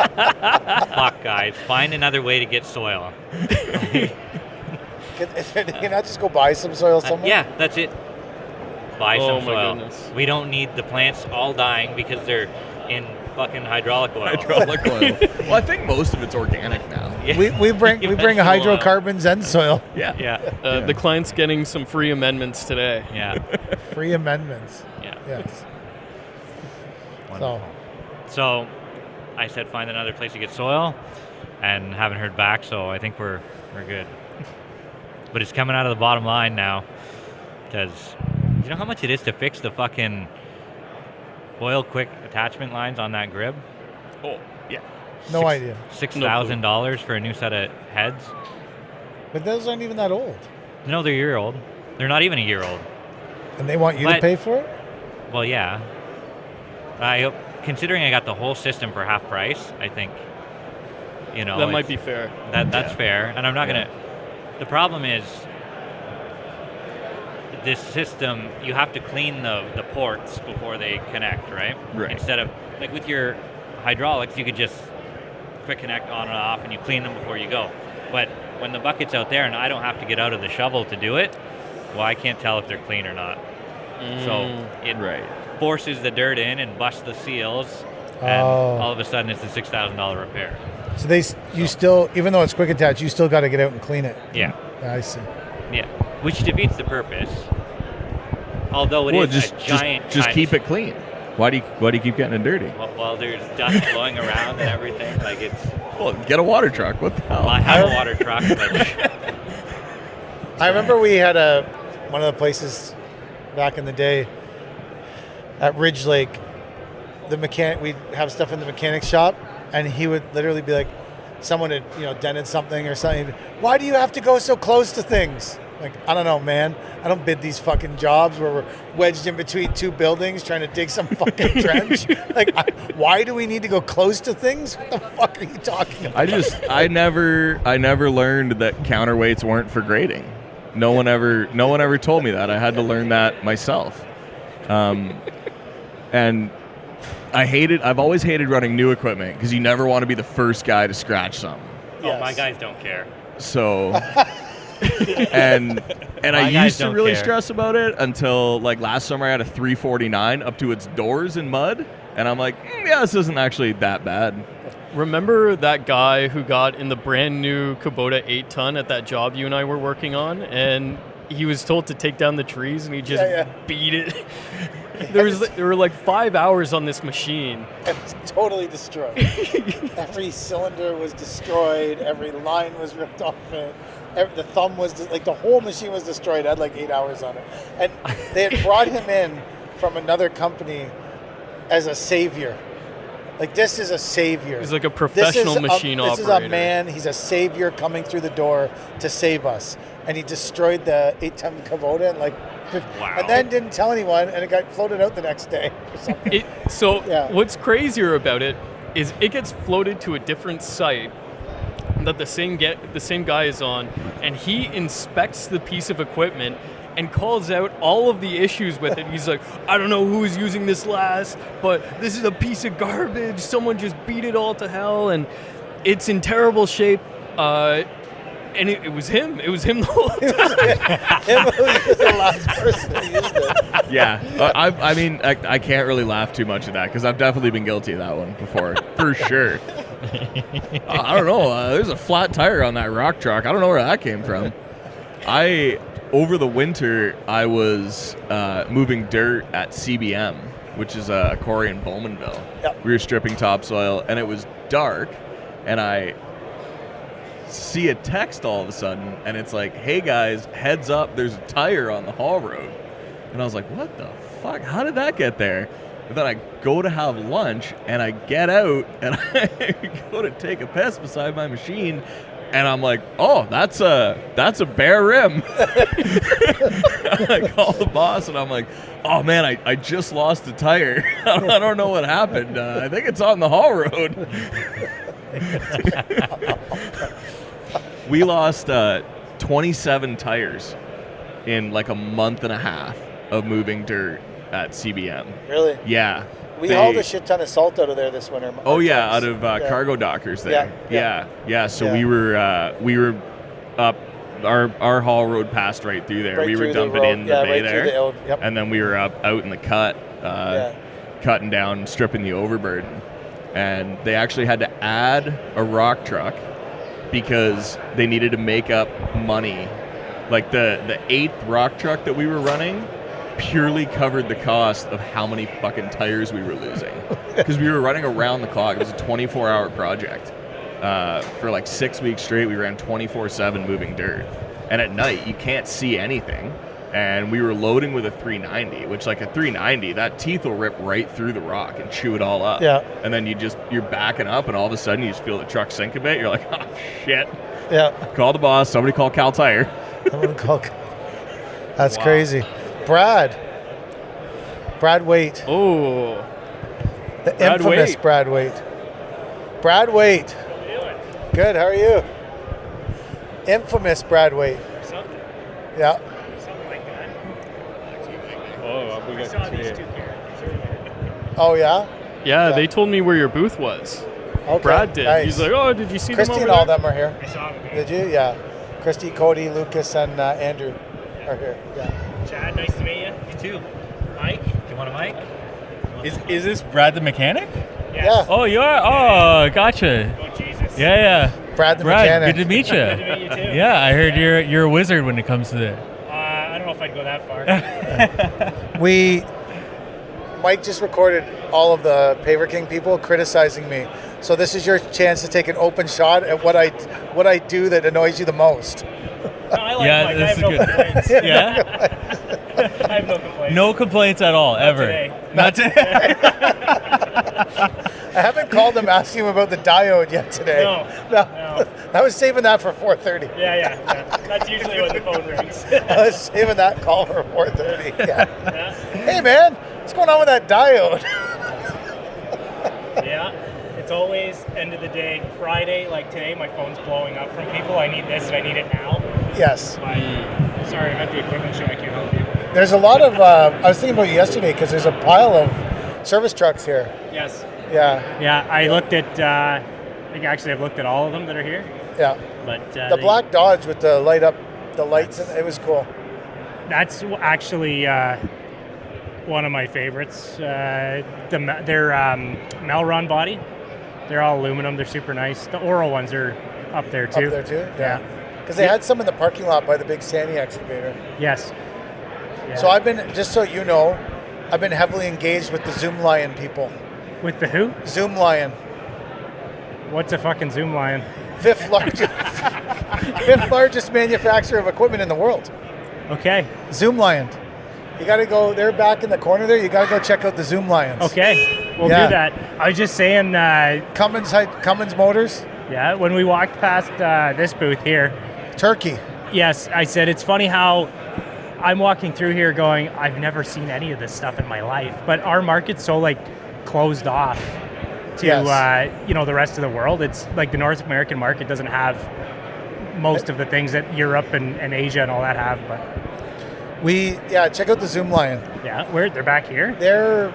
Fuck, guys. Find another way to get soil. Can you not just go buy some soil somewhere? Yeah, that's it. Buy Oh some my soil. goodness. We don't need the plants all dying because they're in fucking hydraulic oil. Hydraulic oil. Well, I think most of it's organic now. We bring hydrocarbons and soil. Yeah. The client's getting some free amendments today. Yeah. Free amendments. Yeah. Yes. So I said find another place to get soil, and haven't heard back. So I think we're good. But it's coming out of the bottom line now, because you know how much it is to fix the fucking oil quick attachment lines on that grib? Oh, yeah. No idea. $6,000 for a new set of heads. But those aren't even that old. No, they're a year old. They're not even a year old. And they want you to pay for it? Well, yeah. Considering I got the whole system for half price, I think, that might be fair. That's fair. And I'm not going to... The problem is, this system, you have to clean the ports before they connect, right? Right. Instead of, like with your hydraulics, you could just quick connect on and off and you clean them before you go. But when the bucket's out there and I don't have to get out of the shovel to do it, well, I can't tell if they're clean or not. So it forces the dirt in and busts the seals, and all of a sudden it's a $6,000 repair. So you still, even though it's quick attach, you still got to get out and clean it. Yeah. I see. Yeah, which defeats the purpose. Although it is a giant. Just keep it clean. Why do you keep getting it dirty? Well, there's dust blowing around and everything. Like it's. Well, get a water truck. What the hell? Well, I have a water truck. But I remember we had one of the places back in the day at Ridge Lake. The mechanic, we'd have stuff in the mechanic shop, and he would literally be like, someone had dented something or something. Why do you have to go so close to things? Like, I don't know, man. I don't bid these fucking jobs where we're wedged in between two buildings trying to dig some fucking trench. Like, why do we need to go close to things? What the fuck are you talking about? I never learned that counterweights weren't for grading. No one ever told me that. I had to learn that myself. And I've always hated running new equipment because you never want to be the first guy to scratch something. Oh, my guys don't care. So, and I used to really stress about it until like last summer I had a 349 up to its doors in mud, and I'm like, yeah, this isn't actually that bad. Remember that guy who got in the brand new Kubota 8-ton at that job you and I were working on, and he was told to take down the trees, and he just beat it. There were like 5 hours on this machine. It was totally destroyed. Every cylinder was destroyed. Every line was ripped off it. The thumb was the whole machine was destroyed. It had like 8 hours on it, and they had brought him in from another company as a savior. Like, this is a savior. He's like a professional machine operator. This is a man. He's a savior coming through the door to save us. And he destroyed the 8-ton Kubota and and then didn't tell anyone, and it got floated out the next day or something. What's crazier about it is it gets floated to a different site that the same guy is on, and he inspects the piece of equipment and calls out all of the issues with it. He's like, I don't know who was using this last, but this is a piece of garbage. Someone just beat it all to hell, and it's in terrible shape. And it was him. It was him the whole time. Him was the last person who used it. Yeah. I mean, I can't really laugh too much at that because I've definitely been guilty of that one before, for sure. I don't know. There's a flat tire on that rock truck. I don't know where that came from. Over the winter, I was moving dirt at CBM, which is a quarry in Bowmanville. Yep. We were stripping topsoil, and it was dark, and I see a text all of a sudden, and it's like, hey guys, heads up, there's a tire on the haul road. And I was like, what the fuck? How did that get there? And then I go to have lunch, and I get out, and I go to take a piss beside my machine, and I'm like, oh, that's a bare rim. I call the boss, and I'm like, oh man, I just lost the tire. I don't know what happened. I think it's on the haul road. We lost 27 tires in like a month and a half of moving dirt at CBM. Really? Yeah. We hauled a shit ton of salt out of there this winter. Oh yeah, out of cargo dockers there. Yeah. So we were up. Our haul road passed right through there. Right we were dumping in the bay there, and then we were out in the cut, cutting down, stripping the overburden. and they actually had to add a rock truck because they needed to make up money. Like the 8th rock truck that we were running purely covered the cost of how many fucking tires we were losing, because we were running around the clock. It was a 24-hour project. For like 6 weeks straight, we ran 24/7 moving dirt, and at night you can't see anything. And we were loading with a 390, which, like, a 390, that teeth will rip right through the rock and chew it all up. Yeah. And then you're backing up, and all of a sudden you just feel the truck sink a bit. You're like, oh shit. Yeah. Call the boss. Somebody call Cal Tire. That's Wow. crazy. Brad Waite. Oh. The Brad infamous Waite. Brad Waite. Brad Waite. How you doing? Good. How are you? Infamous Brad Waite. Something. Yeah. Something like that. Oh, we I got saw to see these it. two characters. Oh yeah. Yeah, they told me where your booth was. Okay, Brad did. nice. He's like, oh, did you see Christy them and over all there? them are here. I saw them. Did you? Yeah. Christy, Cody, Lucas, and Andrew are here. Yeah. Chad, nice to meet you. You too. Mike, do you want a mic? Is this Brad the mechanic? Yeah. Oh, you are? Oh, gotcha. Oh, Jesus. Yeah. Brad the mechanic. Good to meet you. Good to meet you, too. Yeah, I heard you're a wizard when it comes to that. I don't know if I'd go that far. Mike just recorded all of the Paver King people criticizing me. So this is your chance to take an open shot at what I do that annoys you the most. No, I like Yeah, Mike. I this have is no good. complaints. Yeah? I have no complaints. No complaints at all, ever. today. Not today. I haven't called him asking him about the diode yet today. No. I was saving that for 4:30. Yeah. That's usually when the phone rings. I was saving that call for 4:30. Yeah. Yeah. Hey man, what's going on with that diode? Yeah. It's always end of the day, Friday, like today, my phone's blowing up from people. I need this and I need it now. Yes. But, sorry, I'm at the equipment show. I can't help you. There's a lot of. I was thinking about you yesterday because there's a pile of service trucks here. Yes. Yeah. Yeah, I looked at, I think actually I've looked at all of them that are here. Yeah. But The black Dodge with the lights, it was cool. That's actually one of my favorites. Their Melron body. They're all aluminum. They're super nice. The Oral ones are up there too. Up there too? Yeah. Because they had some in the parking lot by the big Sandy excavator. Yes. Yeah. So I've been, just so you know, I've been heavily engaged with the Zoom Lion people. With the who? Zoom Lion. What's a fucking Zoom Lion? Fifth largest manufacturer of equipment in the world. Okay. Zoom Lion. You got to go, they're back in the corner there. You got to go check out the Zoom Lions. Okay. We'll Yeah. do that. I was just saying. Cummins Motors. Yeah. When we walked past this booth here. Turkey. Yes. I said it's funny how I'm walking through here going, I've never seen any of this stuff in my life. But our market's so like closed off to the rest of the world. It's like the North American market doesn't have most of the things that Europe and Asia and all that have. But check out the Zoom Lion. yeah, they're back here. They're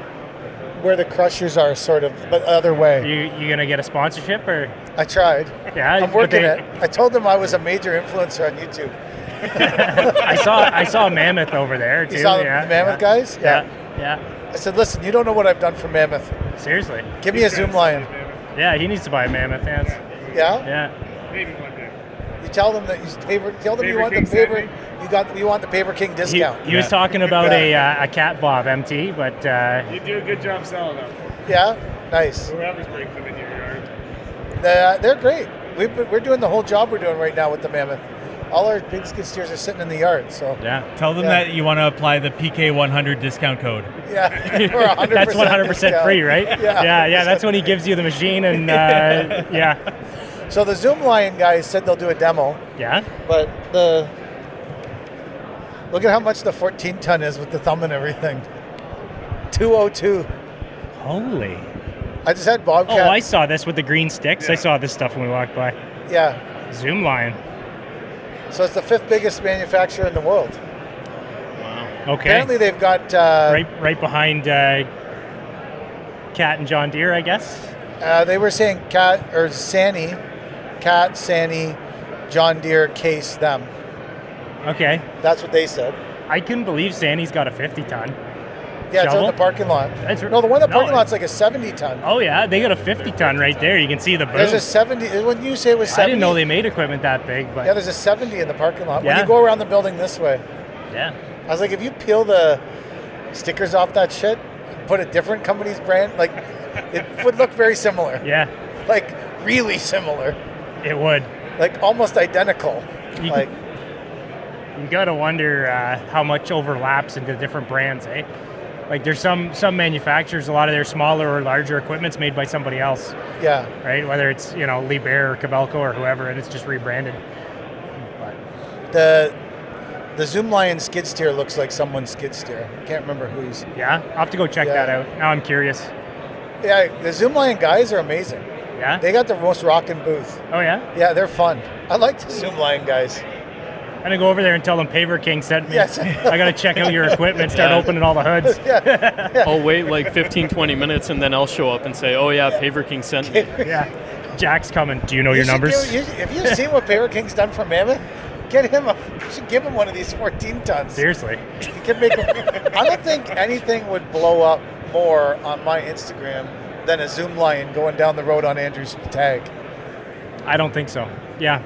where the crushers are, sort of, but the other way. You gonna get a sponsorship or? I tried. Yeah, I'm working it. I told them I was a major influencer on YouTube. I saw Mammoth over there too. You saw yeah, the Mammoth guys? Yeah. I said, listen, you don't know what I've done for Mammoth. Seriously. Give me a Zoom Lion. Yeah, he needs to buy a Mammoth hands. Yeah? Yeah. Maybe one day. You tell them that tell them you want the Paver. You want the Paver King discount. He was talking about a Cat Bob MT, but You do a good job selling them. Yeah, nice. Whoever's bringing them in your yard. They're great. We're doing the whole job we're doing right now with the Mammoth. All our big skid steers are sitting in the yard. So yeah, tell them that you want to apply the PK100 discount code. Yeah, for 100% that's 100% free, right? Yeah, That's when he gives you the machine, and yeah. So the Zoom Lion guys said they'll do a demo. Yeah. But look at how much the 14-ton is with the thumb and everything. 202. Holy. I just had Bobcat. Oh, I saw this with the green sticks. I saw this stuff when we walked by. Yeah. Zoom Lion. So it's the 5th biggest manufacturer in the world. Wow. Okay. Apparently they've got right behind Cat and John Deere, I guess. They were saying Cat, Sani, John Deere, Case, them. Okay. That's what they said. I couldn't believe Sandy's got a 50-ton. Yeah, it's out in Shovel? the parking lot. That's No, the one in the no, parking lot's like a 70-ton. Oh yeah, they got a 50-ton right there. You can see the boom. There's a 70. When you say it was 70, I didn't know they made equipment that big, but Yeah, there's a 70 in the parking lot. When Yeah. you go around the building this way, yeah. I was like, if you peel the stickers off that shit, put a different company's brand, like it would look very similar. Yeah. Like really similar. It would. Like almost identical. Like You gotta wonder how much overlaps into different brands, eh? Like there's some manufacturers, a lot of their smaller or larger equipment's made by somebody else. Yeah. Right? Whether it's, Liebherr or Cabelco or whoever, and it's just rebranded. the Zoom Lion skid steer looks like someone's skid steer. I can't remember whose. Yeah? I'll have to go check that out. Now I'm curious. Yeah, the Zoom Lion guys are amazing. Yeah? They got the most rockin' booth. Oh yeah? Yeah, they're fun. I like the Zoom Lion guys. I'm gonna go over there and tell them Paver King sent me. Yes. I gotta check out your equipment, start Yeah. opening all the hoods. I'll wait like 15, 20 minutes, and then I'll show up and say, "Oh yeah, Paver King sent me." Yeah. Jack's coming. Do you know your should numbers? if you've seen what Paver King's done for Mammoth, you should give him one of these 14 tons. Seriously. You can make I don't think anything would blow up more on my Instagram than a Zoom Lion going down the road on Andrew's tag. I don't think so. Yeah.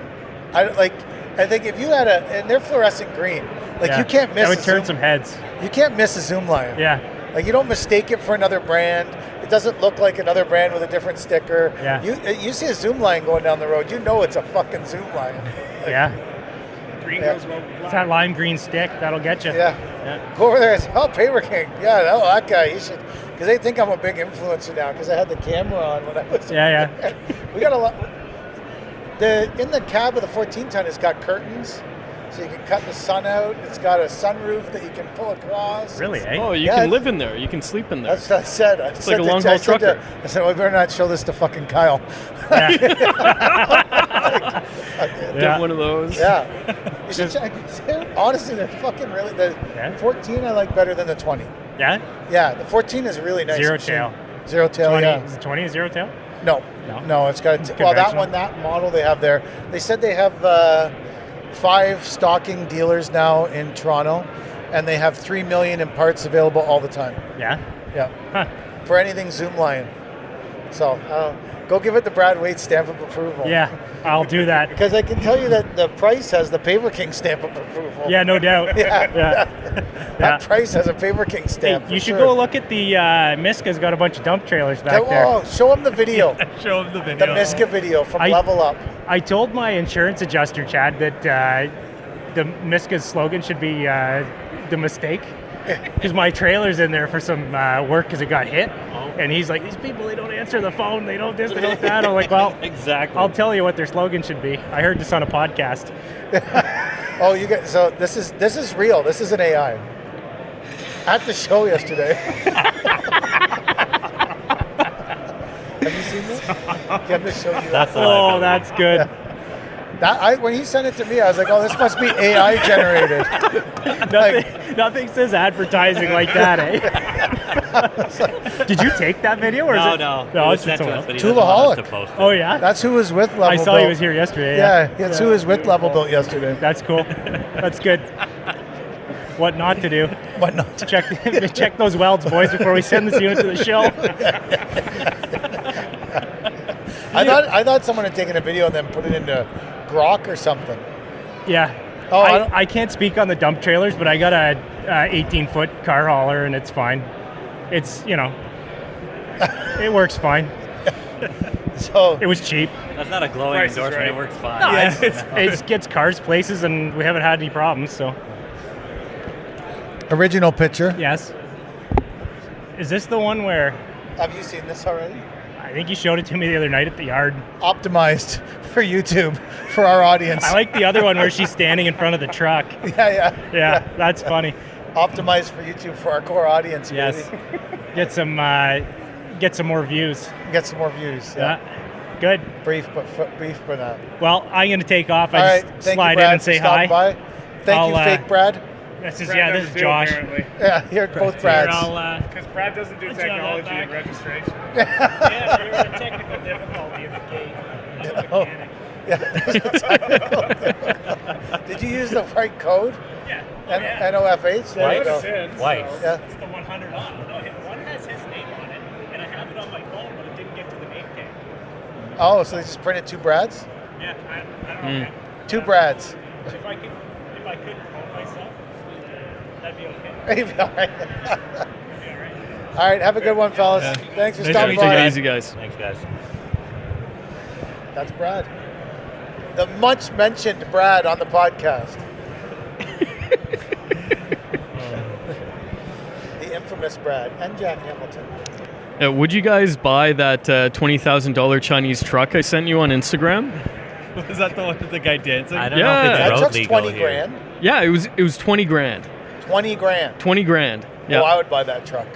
I think if you had and they're fluorescent green, Yeah. you can't miss. That would a turn Zoom- some heads. You can't miss a Zoom Lion. Yeah. Like you don't mistake it for another brand. It doesn't look like another brand with a different sticker. Yeah. You see a Zoom Lion going down the road, you know it's a fucking Zoom Lion. Yeah. Green Yeah. goes well with It's black. that lime green stick. That'll get you. Yeah. Go over there and say, oh, Paver King. Yeah, that guy. You should, because they think I'm a big influencer now because I had the camera on when I was. Yeah. We got a lot. In the cab of the 14-ton, it's got curtains, so you can cut the sun out. It's got a sunroof that you can pull across. Really, eh? Oh, you can live in there. You can sleep in there. That's what I said. It's like a long-haul trucker. I said, well, we better not show this to fucking Kyle. Get one of those. Yeah. You should check. Honestly, they're fucking really. The 14 I like better than the 20. Yeah? Yeah, the 14 is really nice. Zero machine. tail. Zero tail, 20, yeah. Is it 20 a zero tail? No, it's got well, that Conventional? one, that model they have there. They said they have 5 stocking dealers now in Toronto, and they have 3 million in parts available all the time. Yeah? Yeah. For anything Zoom Lion. So go give it the Brad Waite stamp of approval. Yeah, I'll do that. Because I can tell you that the price has the Paver King stamp of approval. Yeah, no doubt. Yeah. That price has a Paver King Hey, stamp. you for should sure. go look at the Miska's got a bunch of dump trailers back there. Oh, show them the video. Show him the video. The Miska video from Level Up. I told my insurance adjuster, Chad, that the Miska's slogan should be the mistake. Because my trailer's in there for some work because it got hit. And he's like, these people, they don't answer the phone. They don't this, they don't that. I'm like, well, exactly. I'll tell you what their slogan should be. I heard this on a podcast. Oh, you get so this is real. This is an AI. At the show yesterday. Have you seen this? Can I show you that? Oh, that's good. When he sent it to me, I was like, "Oh, this must be AI generated." Nothing says advertising like that, eh? Did you take that video or is it? No. No, It it's was sent to someone us, else. but he doesn't want us to post it. Oh yeah. That's who was with Level I saw he Built. was here yesterday. Yeah, that's who was with Level Built yesterday. That's cool. That's good. What not to do? What not to check those welds, boys, before we send this unit to the show. I thought someone had taken a video and then put it into Grok or something. Yeah. Oh, I can't speak on the dump trailers, but I got a 18-foot car hauler, and it's fine. It's, it works fine. So it was cheap. That's not a glowing Price is endorsement. right. It works fine. No, it gets cars places, and we haven't had any problems. So Original picture. yes. Is this the one where? Have you seen this already? I think you showed it to me the other night at the yard. Optimized for YouTube for our audience. I like the other one where she's standing in front of the truck. Yeah. Yeah, that's funny. Optimized for YouTube for our core audience. Yes. Baby. Get some more views. Get some more views. Yeah. Good. Brief, but not. Well, I'm going to take off. I All just right. Thank slide you, Brad, in and say for stopping hi. By. Thank you, fake Brad. This is Brad this does is too, Josh. apparently. Yeah, here both Brads. Because Brad doesn't do Put you on that technology back. and registration. Yeah, you're a technical difficulty in the gate. I'm a mechanic. Did you use the right code? Yeah. NOFH? There you go. White. Yeah. It's the 100 on. No, one has his name on it, and I have it on my phone, but it didn't get to the name tag. Oh, so they just printed 2 Brads? Yeah, I don't know. Man. 2 Brads. If I could call myself, that'd be okay. You'd be all right. All right, have a good one, fellas. Thanks for stopping by. Take it easy, guys. Thanks, guys. That's Brad. The much mentioned Brad on the podcast. The infamous Brad and Jack Hamilton. Would you guys buy that $20,000 Chinese truck I sent you on Instagram? Was that the one with the guy dancing? I don't know if it's That road truck's legal 20 here. grand. Yeah, it was 20 grand. 20 grand. 20 grand. Yeah. Oh, I would buy that truck.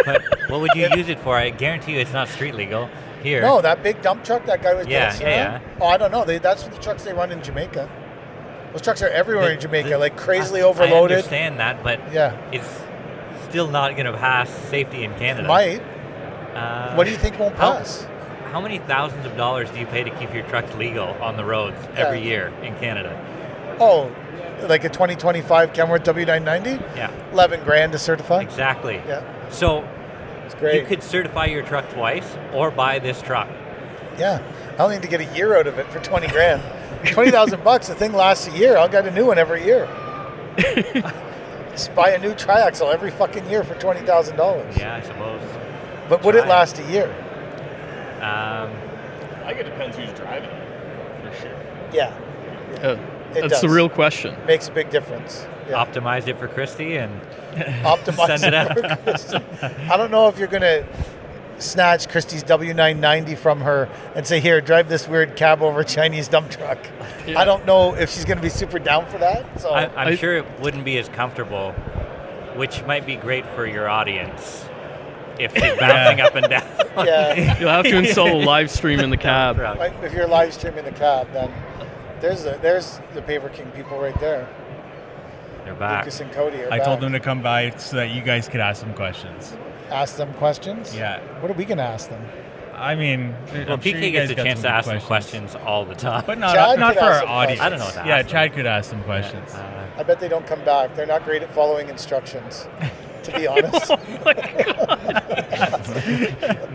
But what would you use it for? I guarantee you it's not street legal here. No, that big dump truck that guy was dancing yeah. around? Oh, I don't know. That's the trucks they run in Jamaica. Those trucks are everywhere in Jamaica, like crazily overloaded. I understand that, but it's still not going to pass safety in Canada. It might. What do you think won't pass? How many thousands of dollars do you pay to keep your trucks legal on the roads every year in Canada? Oh, like a 2025 Kenworth W990? Yeah. 11 grand to certify? Exactly. Yeah. So it's great. You could certify your truck twice or buy this truck. Yeah. I'll need to get a year out of it for 20 grand. $20,000, the thing lasts a year. I'll get a new one every year. Just buy a new triaxle every fucking year for $20,000. Yeah, I suppose. But would it last a year? I think it depends who's driving it, for sure. Yeah. That's the real question. Makes a big difference. Yeah. Optimize it for Christy and Optimize send it out. for Christy. I don't know if you're going to snatch Christy's W990 from her and say, here, drive this weird cab over Chinese dump truck. Yeah. I don't know if she's going to be super down for that. So I'm sure it wouldn't be as comfortable, which might be great for your audience if she's bouncing up and down. Yeah. You'll have to install a live stream in the cab. Like, if you're live streaming the cab, then there's the Paver King people right there. They're back. Lucas and Cody are I back. told them to come by so that you guys could ask them questions. Ask them questions? Yeah. What are we going to ask them? I mean, Well, I'm sure PK you gets guys a got chance some to ask good them questions all the time. But not Chad for could ask our some audience. I don't know what to ask Yeah, them. Chad could ask some questions. I bet they don't come back. They're not great at following instructions, to be honest.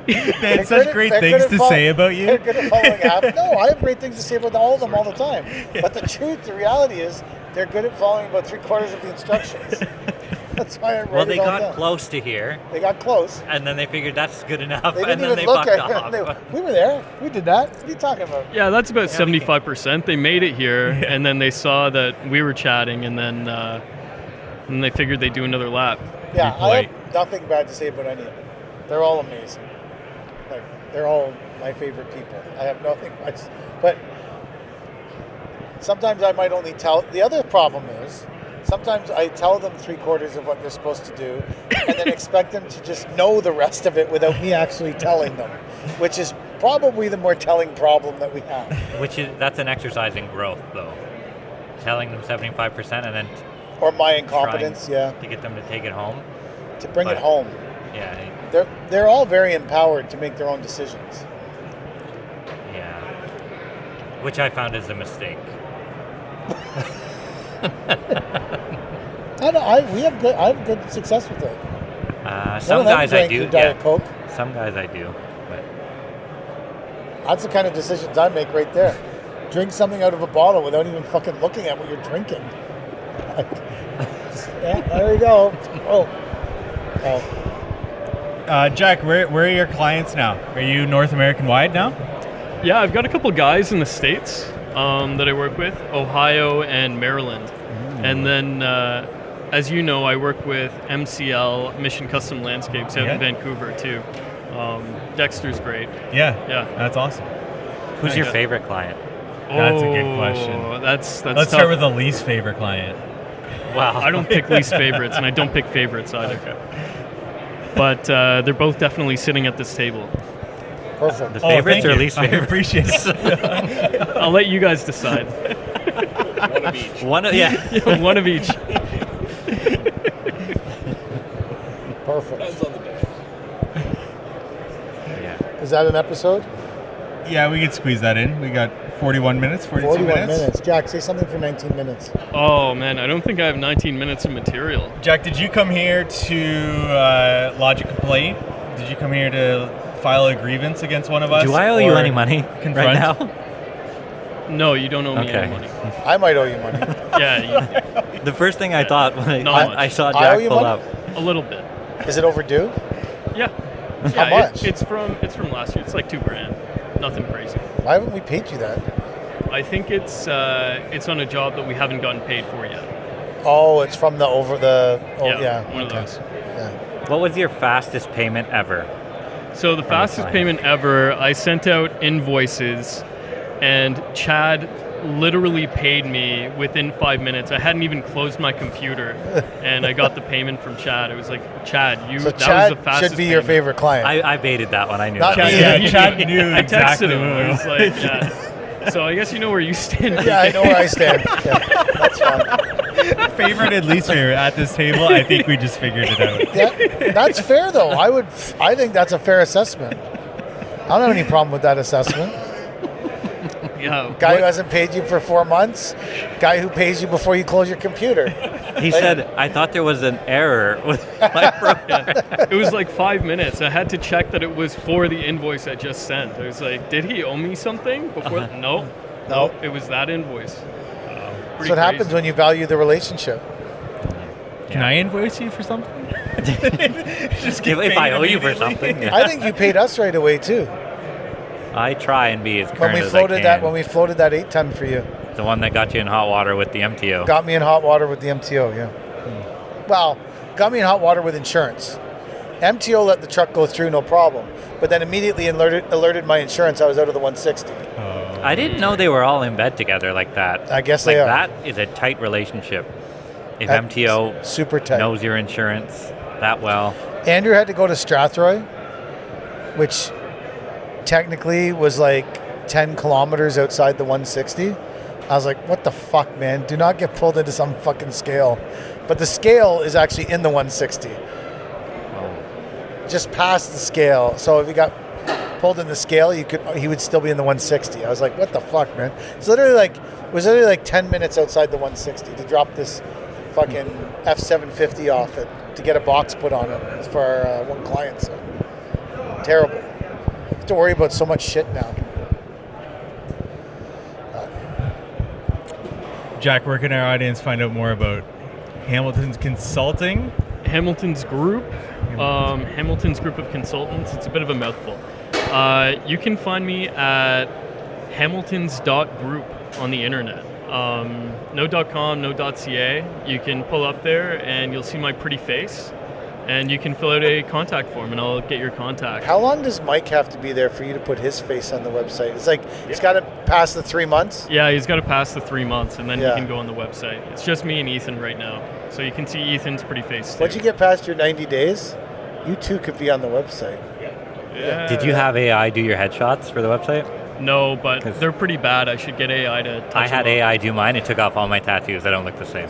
They had such great things to say about you. They're good at following apps. No, I have great things to say about all of them all the time. But the truth, the reality is, they're good at following about 3/4 of the instructions. That's why I wrote Well, they it all got down. close to here, They got close. and then they figured that's good enough, They and didn't then even they look fucked at off. it. We were there. We did that. What are you talking about? Yeah, that's about 75%. They made it here, and then they saw that we were chatting, and then they figured they'd do another lap. Yeah, I have nothing bad to say about any of them. They're all amazing. Like, they're all my favorite people. I have nothing much. But sometimes I might only tell. The other problem is, sometimes I tell them 3/4 of what they're supposed to do and then expect them to just know the rest of it without me actually telling them, which is probably the more telling problem that we have. That's an exercise in growth, though. Telling them 75%, and then Or my incompetence, trying to get them to take it home. To bring it But, home. Yeah, They're all very empowered to make their own decisions. yeah. Which I found is a mistake. I have good success with it. Some One of them guys I drank do. your Diet Yeah. Coke. Some guys I do. But That's the kind of decisions I make right there. Drink something out of a bottle without even fucking looking at what you're drinking. Yeah, there you go. Oh. Jack, where are your clients now? Are you North American wide now? Yeah, I've got a couple guys in the States that I work with, Ohio and Maryland. And then, as you know, I work with MCL, Mission Custom Landscapes, out in Vancouver, too. Dexter's great. Yeah. Yeah. That's awesome. who's your favorite client? That's a good question. That's Let's tough. start with the least favorite client. Wow. I don't pick least favorites, and I don't pick favorites either. Okay. But they're both definitely sitting at this table. Perfect. The favorites or least I favorites? appreciate it. I'll let you guys decide. One of each. One of each. Perfect. Depends on the day. Yeah. Is that an episode? Yeah, we could squeeze that in. We got 41 minutes, 42 41 minutes. minutes. Jack, say something for 19 minutes. Oh man, I don't think I have 19 minutes of material. Jack, did you come here to lodge a complaint? Did you come here to file a grievance against one of us? Do I owe you any money confront? right now? No, you don't owe me Okay. any money. I might owe you money. Yeah, The first thing I thought when Not I much. saw I owe Jack you pull money? up. a little bit. Is it overdue? Yeah. How Yeah, much? It's from last year. It's like $2,000. Nothing crazy. Why haven't we paid you that? I think it's on a job that we haven't gotten paid for yet. Oh, it's from the over the. Oh, yeah. one of okay. those. Yeah. What was your fastest payment ever? So the fastest client. payment ever, I sent out invoices, and Chad literally paid me within 5 minutes. I hadn't even closed my computer, and I got the payment from Chad. It was like, Chad, So that Chad was the fastest should be your payment. favorite client. I baited that one. I knew Not that. me. Yeah, Chad knew I exactly texted him. what I it was like, yeah. So I guess you know where you stand. Yeah, I know where I stand. Yeah, that's fine. Favorite and least favorite at this table. I think we just figured it out. Yeah, that's fair though. I think that's a fair assessment. I don't have any problem with that assessment. Yeah. Guy who hasn't paid you for 4 months, guy who pays you before you close your computer. He said, I thought there was an error with my program. It was like 5 minutes. I had to check that it was for the invoice I just sent. I was like, did he owe me something before? No. It was that invoice. That's what happens when you value the relationship. Can I invoice you for something? Just get If paid I owe you for immediately? something. yeah. I think you paid us right away too. I try and be as When current we as I floated can. that, when we floated that 8-ton for you, The one that got you in hot water with the MTO. got me in hot water with the MTO. Yeah. Well, got me in hot water with insurance. MTO let the truck go through, no problem. But then immediately alerted my insurance. I was out of the 160. I didn't know they were all in bed together like that. I guess like they are. That is a tight relationship. If That's MTO super tight. knows your insurance that well. Andrew had to go to Strathroy, which technically was like 10 kilometers outside the 160. I was like, what the fuck, man? Do not get pulled into some fucking scale. But the scale is actually in the 160. Just past the scale. So if he got pulled in the scale, he would still be in the 160. I was like, what the fuck, man? It was literally like 10 minutes outside the 160 to drop this fucking F750 off it to get a box put on it for our one client. So terrible. I have to worry about so much shit now. Jack, where can our audience find out more about Hamilton's Consulting? Hamilton's Group. Hamilton's Group of Consultants. It's a bit of a mouthful. You can find me at hamiltons.group on the internet. No .com, no .ca. You can pull up there and you'll see my pretty face. And you can fill out a contact form and I'll get your contact. How long does Mike have to be there for you to put his face on the website? It's like he's got to pass the 3 months. Yeah, he's got to pass the 3 months and then Yeah. he can go on the website. It's just me and Ethan right now. So you can see Ethan's pretty face too. Once you get past your 90 days, you too could be on the website. Yeah. Did you have AI do your headshots for the website? No, but they're pretty bad. I should get AI to touch I had them up. AI do mine. It took off all my tattoos. I don't look the same.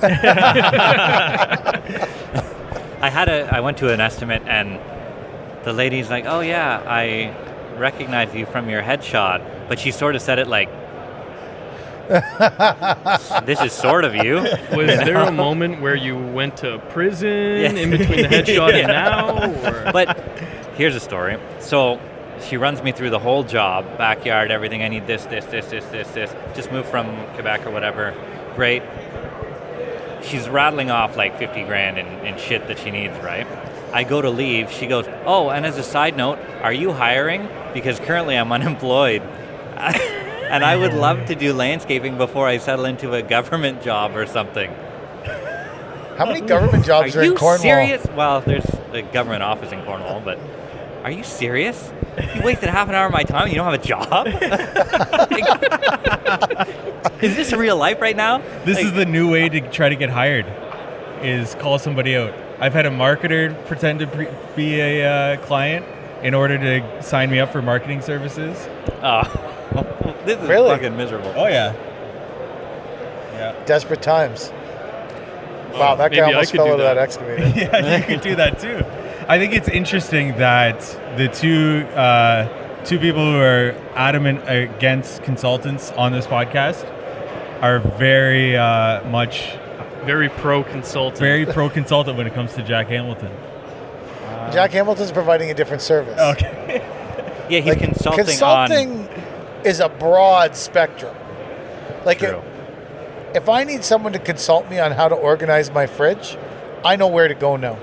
I went to an estimate and the lady's like, oh yeah, I recognize you from your headshot. But she sort of said it like, this is sort of you. Was there a moment where you went to prison in between the headshot and now? Or? But here's a story. So she runs me through the whole job, backyard, everything. I need this. Just moved from Quebec or whatever. Great. She's rattling off like 50 grand in shit that she needs, right? I go to leave. She goes, oh, and as a side note, are you hiring? Because currently I'm unemployed. And I would love to do landscaping before I settle into a government job or something. How many government jobs are in Cornwall? Are you serious? Well, there's a government office in Cornwall, but are you serious? You wasted half an hour of my time and you don't have a job? Is this real life right now? This is the new way to try to get hired, is call somebody out. I've had a marketer pretend to be a client in order to sign me up for marketing services. This is Really? fucking miserable. Oh, yeah. Desperate times. Wow, that Maybe guy I almost could fell do out of that that. excavator. Yeah, you could do that too. I think it's interesting that the two people who are adamant against consultants on this podcast are very much very pro consultant. Very pro consultant when it comes to Jack Hamilton. Jack Hamilton's providing a different service. Okay. Yeah, he's consulting Consulting is a broad spectrum. Like if I need someone to consult me on how to organize my fridge, I know where to go now.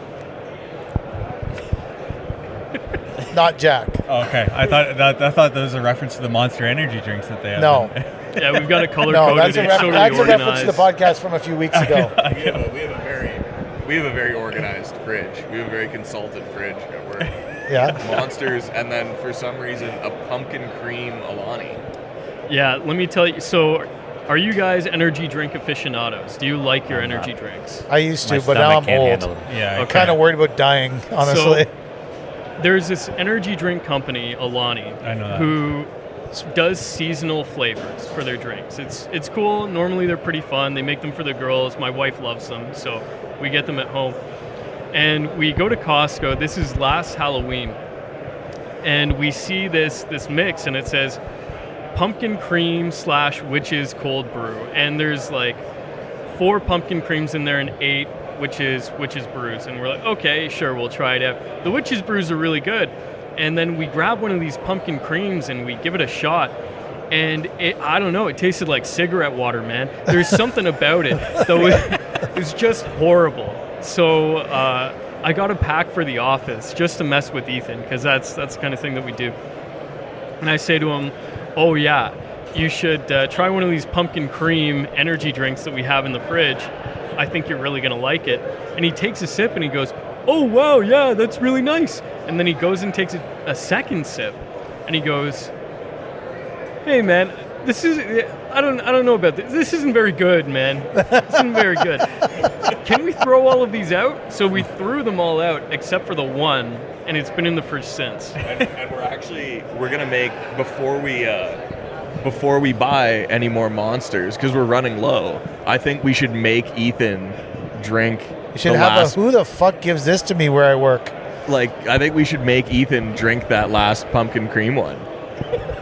Not Jack. Oh, okay, I thought that was a reference to the Monster Energy drinks that they have. No. Yeah, we've got a color No, coded. that's a reference to the podcast from a few weeks ago. We have a very organized fridge. We have a very consulted fridge at work. Yeah. Monsters, and then for some reason a pumpkin cream Alani. Yeah, let me tell you. So, are you guys energy drink aficionados? Do you like your energy drinks? I used to, but now I'm old. Yeah, I'm kind of worried about dying, honestly. So, there's this energy drink company, Alani, I know that. who does seasonal flavors for their drinks. It's cool. Normally they're pretty fun. They make them for the girls. My wife loves them, so we get them at home. And we go to Costco. This is last Halloween, and we see this mix, and it says pumpkin cream / witch's cold brew. And there's like 4 pumpkin creams in there and 8 witch's brews. And we're like, okay, sure, we'll try it out. The witch's brews are really good. And then we grab one of these pumpkin creams and we give it a shot. And I don't know, it tasted like cigarette water, man. There's something about it, though it's just horrible. So I got a pack for the office just to mess with Ethan, because that's the kind of thing that we do. And I say to him, oh yeah, you should try one of these pumpkin cream energy drinks that we have in the fridge. I think you're really going to like it. And he takes a sip and he goes, oh wow, yeah, that's really nice. And then he goes and takes a second sip and he goes, hey man, I don't know about this. This isn't very good, man. This isn't very good. Can we throw all of these out? So we threw them all out except for the one, and it's been in the fridge since. And we're gonna make before we buy any more monsters, because we're running low. I think we should make Ethan drink. You should have who the fuck gives this to me where I work? Like, I think we should make Ethan drink that last pumpkin cream one.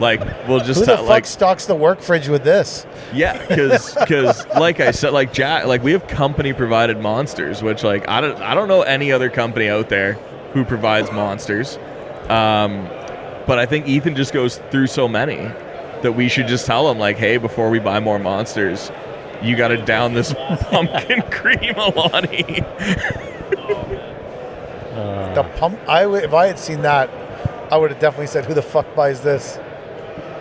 Like, we'll just who the fuck stocks the work fridge with this? Yeah, because like I said, like Jack, like we have company provided monsters, which like I don't know any other company out there who provides monsters. But I think Ethan just goes through so many that we should just tell him, like, hey, before we buy more monsters, you got to down this pumpkin cream Alani. If I had seen that, I would have definitely said, who the fuck buys this?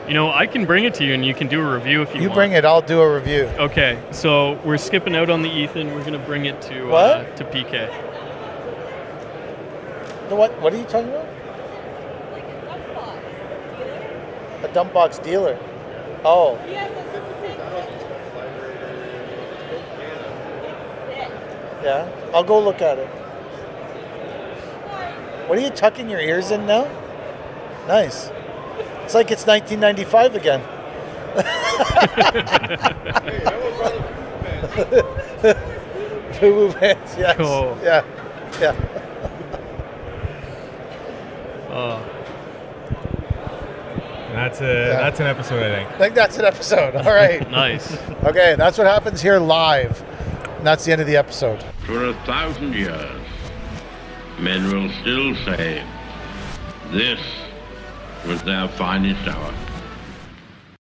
You know, I can bring it to you and you can do a review if you want. You bring it, I'll do a review. Okay, so we're skipping out on the Ethan. We're going to bring it to PK. What are you talking about? A dump box dealer. Oh. Yeah, I'll go look at it. What are you tucking your ears in now? Nice. It's like it's 1995 again. Fubu Pants, yes. Cool. Yeah. That's an episode, I think that's an episode. All right. Nice. Okay, that's what happens here live. And that's the end of the episode. For 1,000 years, men will still say this was their finest hour.